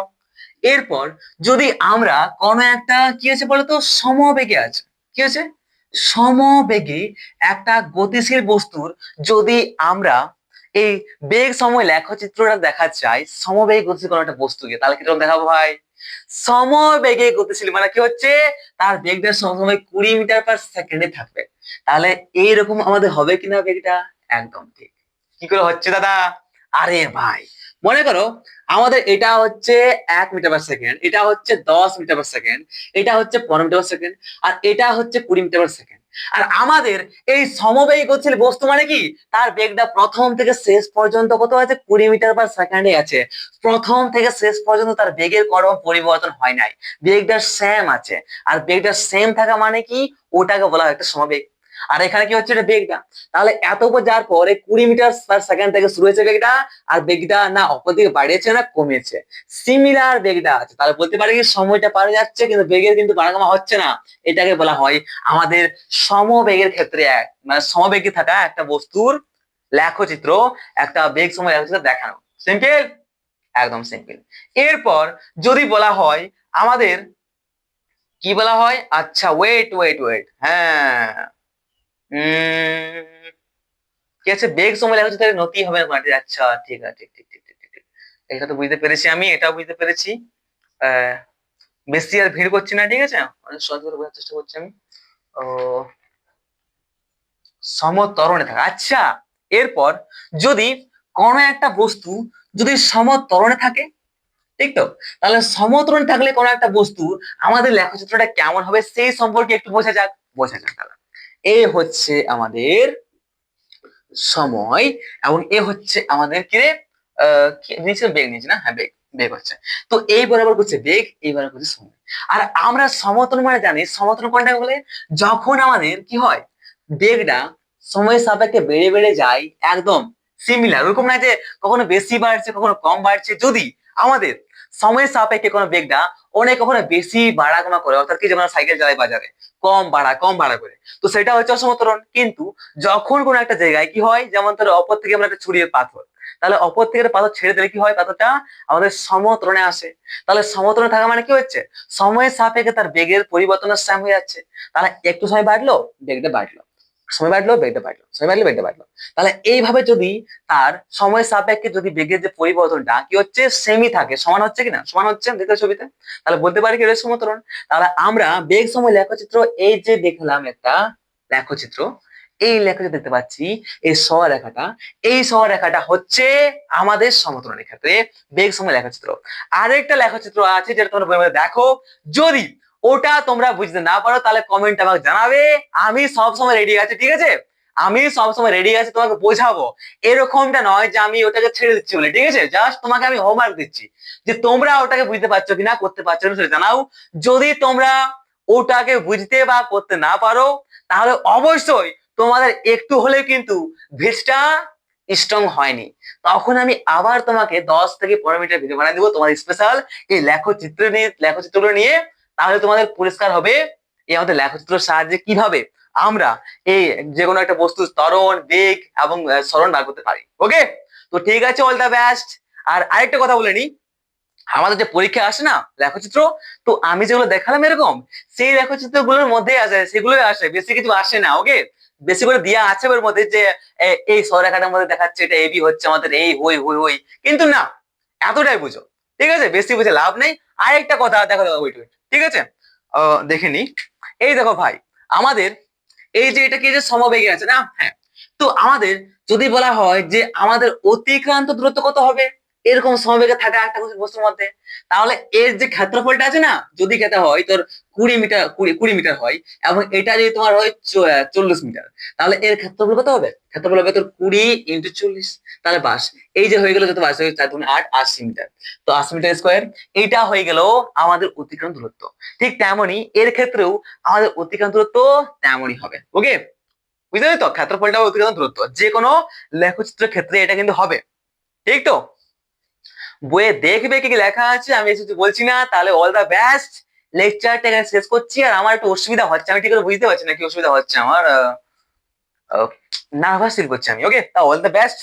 [SPEAKER 1] এরপর যদি আমরা কোনো একটা কি আছে বলতো, সমবেগে আছে, কি আছে, সমবেগে একটা গতিশীল বস্তুর যদি আমরা এই বেগ সময় লেখচিত্রটা দেখা চাই, সমবেগে গতিশীল কোনো একটা বস্তুকে, তাহলে কিরকম দেখাবো ভাই, সমবেগে গতিশীল মানে কি হচ্ছে, তার বেগটা সবসময় 20 মিটার/সেকেন্ডে থাকবে। তাহলে এইরকম আমাদের হবে কিনা বেগটা, একদম ঠিক। কি করে হচ্ছে দাদা, আরে ভাই মনে করো আমাদের এটা হচ্ছে 1 মিটার/সেকেন্ড, এটা হচ্ছে 10 মিটার/সেকেন্ড, এটা হচ্ছে 15 মিটার/সেকেন্ড, আর এটা হচ্ছে 20 মিটার/সেকেন্ড। আর আমাদের এই সমবেগী গতিশীল বস্তু মানে কি, তার বেগটা প্রথম থেকে শেষ পর্যন্ত কত আছে, 20 মিটার/সেকেন্ডে আছে। প্রথম থেকে শেষ পর্যন্ত তার বেগের কোনো পরিবর্তন হয় নাই, বেগটা সেম আছে। আর বেগটা সেম থাকা মানে কি, ওটাকে বলা হয় একটা সমবেগ। আর এখানে কি হচ্ছে, এটা বেগটা, তাহলে এত উপর যাওয়ার পরে 20 মিটার/সেকেন্ড থেকে শুরু হয়েছে বেগটা, আর বেগটা না অপর দিকে বাড়িয়েছে না কমেছে, সিমিলার বেগটা আছে। তাহলে বলতে পারি কি সময়টা পারে যাচ্ছে কিন্তু বেগের কিন্তু বাড়াকমা হচ্ছে না, এটাকে বলা হয় আমাদের সমবেগের ক্ষেত্রে মানে সমবেগে থাকা একটা বস্তুর লেখচিত্র, একটা বেগ সময় লেখচিত্র দেখানো, সিম্পল, একদম সিম্পল। এরপর যদি বলা হয় আমাদের কি বলা হয়, আচ্ছা ওয়েট ওয়েট ওয়েট, হ্যাঁ, কি আছে, বেগ সময় লেখচিত্রের নতি হবে না। আচ্ছা ঠিক আছে, ঠিক ঠিক ঠিক ঠিক ঠিক ঠিক। এটা তো বুঝতে পেরেছি, আমি এটাও বুঝতে পেরেছি। আহ বেশি আর ভিড় করছি না, ঠিক আছে, অনেক সহজ করে বোঝার চেষ্টা করছি আমি। ও, সমতরণে থাকা, আচ্ছা। এরপর যদি কোনো একটা বস্তু যদি সমতরণে থাকে, ঠিক তো, তাহলে সমতরণে থাকলে কোনো একটা বস্তু আমাদের লেখচিত্রটা কেমন হবে সেই সম্পর্কে একটু বোঝা যাক। বোঝা যাক তাহলে। এ হচ্ছে আমাদের সময়, এবং এ হচ্ছে আমাদের কি রে, নিচে বেগ নিয়েছে না, হ্যাঁ বেগ, বেগ হচ্ছে। তো এই বরাবর করছে বেগ, এই বরাবর করছে সময়। আর আমরা সমতল মানে জানি, সমতল কোনটাকে বলে, যখন আমাদের কি হয়, বেগটা সময়ের সাপেক্ষে বেড়ে বেড়ে যায়, একদম সিমিলার, ওরকম না যে কখনো বেশি বাড়ছে কখনো কম বাড়ছে। যদি আমাদের সময়ের সাপেক্ষে কোনো বেগটা অনেক কখনো বেশি বাড়া কমা করে, অর্থাৎ কি যেমন সাইকেল চালাই বাজারে, কম বাড়া করে, তো সেটা হচ্ছে অসমতরণ। কিন্তু যখন কোনো একটা জায়গায় কি হয়, যেমন ধরো অপর থেকে আমরা একটা ছুরির পাথর, তাহলে অপর থেকে একটা পাথর ছেড়ে দিলে কি হয়, পাথরটা আমাদের সমতরণে আসে। তাহলে সমতরণে থাকা মানে কি হচ্ছে, সময়ের সাপেক্ষে তার বেগের পরিবর্তনের টাইম হয়ে যাচ্ছে। তাহলে একটু সময় বাড়লো, বেগটা বাড়লো, সময় বাড়লো বেগটা বাড়লো, সময় বাড়লো বেগটা বাড়লো। তাহলে এইভাবে যদি তার সময়ের সাপেক্ষে যদি বেগের যে পরিবর্তনটা কি হচ্ছে, সেমই থাকে, সমান হচ্ছে কিনা, সমান হচ্ছে দেখতে ছবিতে, তাহলে বলতে পারি কি এটা সমতরণ। তাহলে আমরা বেগ সময় লেখচিত্র, এই যে দেখলাম একটা লেখচিত্র, এই লেখচিত্র দেখতে পাচ্ছি, এই সরেখাটা, এই সরেখাটা হচ্ছে আমাদের সমতরণের ক্ষেত্রে বেগ সময় লেখচিত্র। আরেকটা লেখচিত্র আছে যেটা তোমরা বইয়ের মধ্যে দেখো, যদি ওটা তোমরা বুঝতে না পারো তাহলে কমেন্ট আমাকে জানাবে, আমি সবসময় রেডি আছি, ঠিক আছে, আমি সবসময় রেডি আছি তোমাকে বোঝাবো। এরকমটা নয় যে আমি ওটাকে ছেড়ে দিচ্ছি বলে, ঠিক আছে, জাস্ট তোমাকে আমি হোমওয়ার্ক দিচ্ছি যে তোমরা ওটাকে বুঝতে পারছো কিনা, করতে পারছো না সেটা জানাও। যদি তোমরা ওটাকে বুঝতে বা করতে না পারো, তাহলে অবশ্যই তোমাদের একটু হলেও কিন্তু ভিজটা স্ট্রং হয়নি। তখন আমি আবার তোমাকে 10 থেকে 15 মিনিটের ভিডিও বানিয়ে দেবো তোমাদের স্পেশাল এই লেখচিত্রগুলো নিয়ে। তাহলে তোমাদের পরিষ্কার হবে এই আমাদের লেখচিত্রের সাহায্যে কিভাবে আমরা এই যে কোনো একটা বস্তুর ত্বরণ, বেগ এবং সরণ বার করতে পারি। ওকে, তো ঠিক আছে, অল দ্য বেস্ট। আর আরেকটা কথা বলে নি, আমাদের যে পরীক্ষা আসে না লেখচিত্র, তো আমি যেগুলো দেখালাম এরকম, সেই লেখচিত্র গুলোর মধ্যে আসে, সেগুলোই আসে, বেশি কিছু আসে না। ওকে, বেশি করে দিয়া আছে ওর মধ্যে যে এই সরেখাটার মধ্যে দেখাচ্ছে এটা এবি হচ্ছে আমাদের এই হই হই হই, কিন্তু না, এতটাই বুঝো, ঠিক আছে, বেশি বুঝে লাভ নেই। আরেকটা কথা দেখো, দেখো ওয়েট ওয়েট, ঠিক আছে, দেখে নি। এই দেখো ভাই, আমাদের এই যে এটা কি যে সমবেগে আছে না, হ্যাঁ, তো আমাদের যদি বলা হয় যে আমাদের অতিক্রান্ত দূরত্ব কত হবে এরকম সমবেগে থাকা একটা বস্তুর মধ্যে, তাহলে এর যে ক্ষেত্রফলটা আছে না, যদি খেতে হয় তোর 20 মিটার, 20 মিটার হয়, এবং এটা যদি তোমার হয় 40 মিটার, তাহলে এর ক্ষেত্রফল কত হবে, ক্ষেত্রফল হবে তোর 20 × 40, তাহলে বাস, এই যে হয়ে গেল যত বাস হয়ে 4×8 80 মিটার, তো 80 মিটার স্কোয়ার, এইটা হয়ে গেল আমাদের অতিক্রান্ত দূরত্ব। ঠিক তেমনই এর ক্ষেত্রেও আমাদের অতিক্রান্ত দূরত্ব তেমনই হবে। ওকে, বুঝতে পারছো তো, ক্ষেত্রফলটা অতিক্রান্ত দূরত্ব যে কোনো লেখচিত্রের ক্ষেত্রে এটা কিন্তু হবে, ঠিক তো। বইয়ে দেখবে কি কি লেখা আছে, আমি কিছু বলছি না। তাহলে অল দা বেস্ট, লেকচারটা এখানে শেষ করছি। আর আমার একটু অসুবিধা হচ্ছে, আমি ঠিক করে বুঝতে পারছি না কি অসুবিধা হচ্ছে আমার, নার্ভাস ফিল করছি আমি। ওকে, তা অল দা বেস্ট,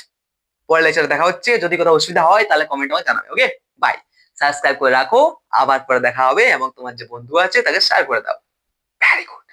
[SPEAKER 1] পরের লেকচারে দেখা হচ্ছে। যদি কোথাও অসুবিধা হয় তাহলে কমেন্ট আমাকে জানাবে। ওকে, বাই, সাবস্ক্রাইব করে রাখো, আবার পরে দেখা হবে, এবং তোমার যে বন্ধু আছে তাকে শেয়ার করে দাও। Very good.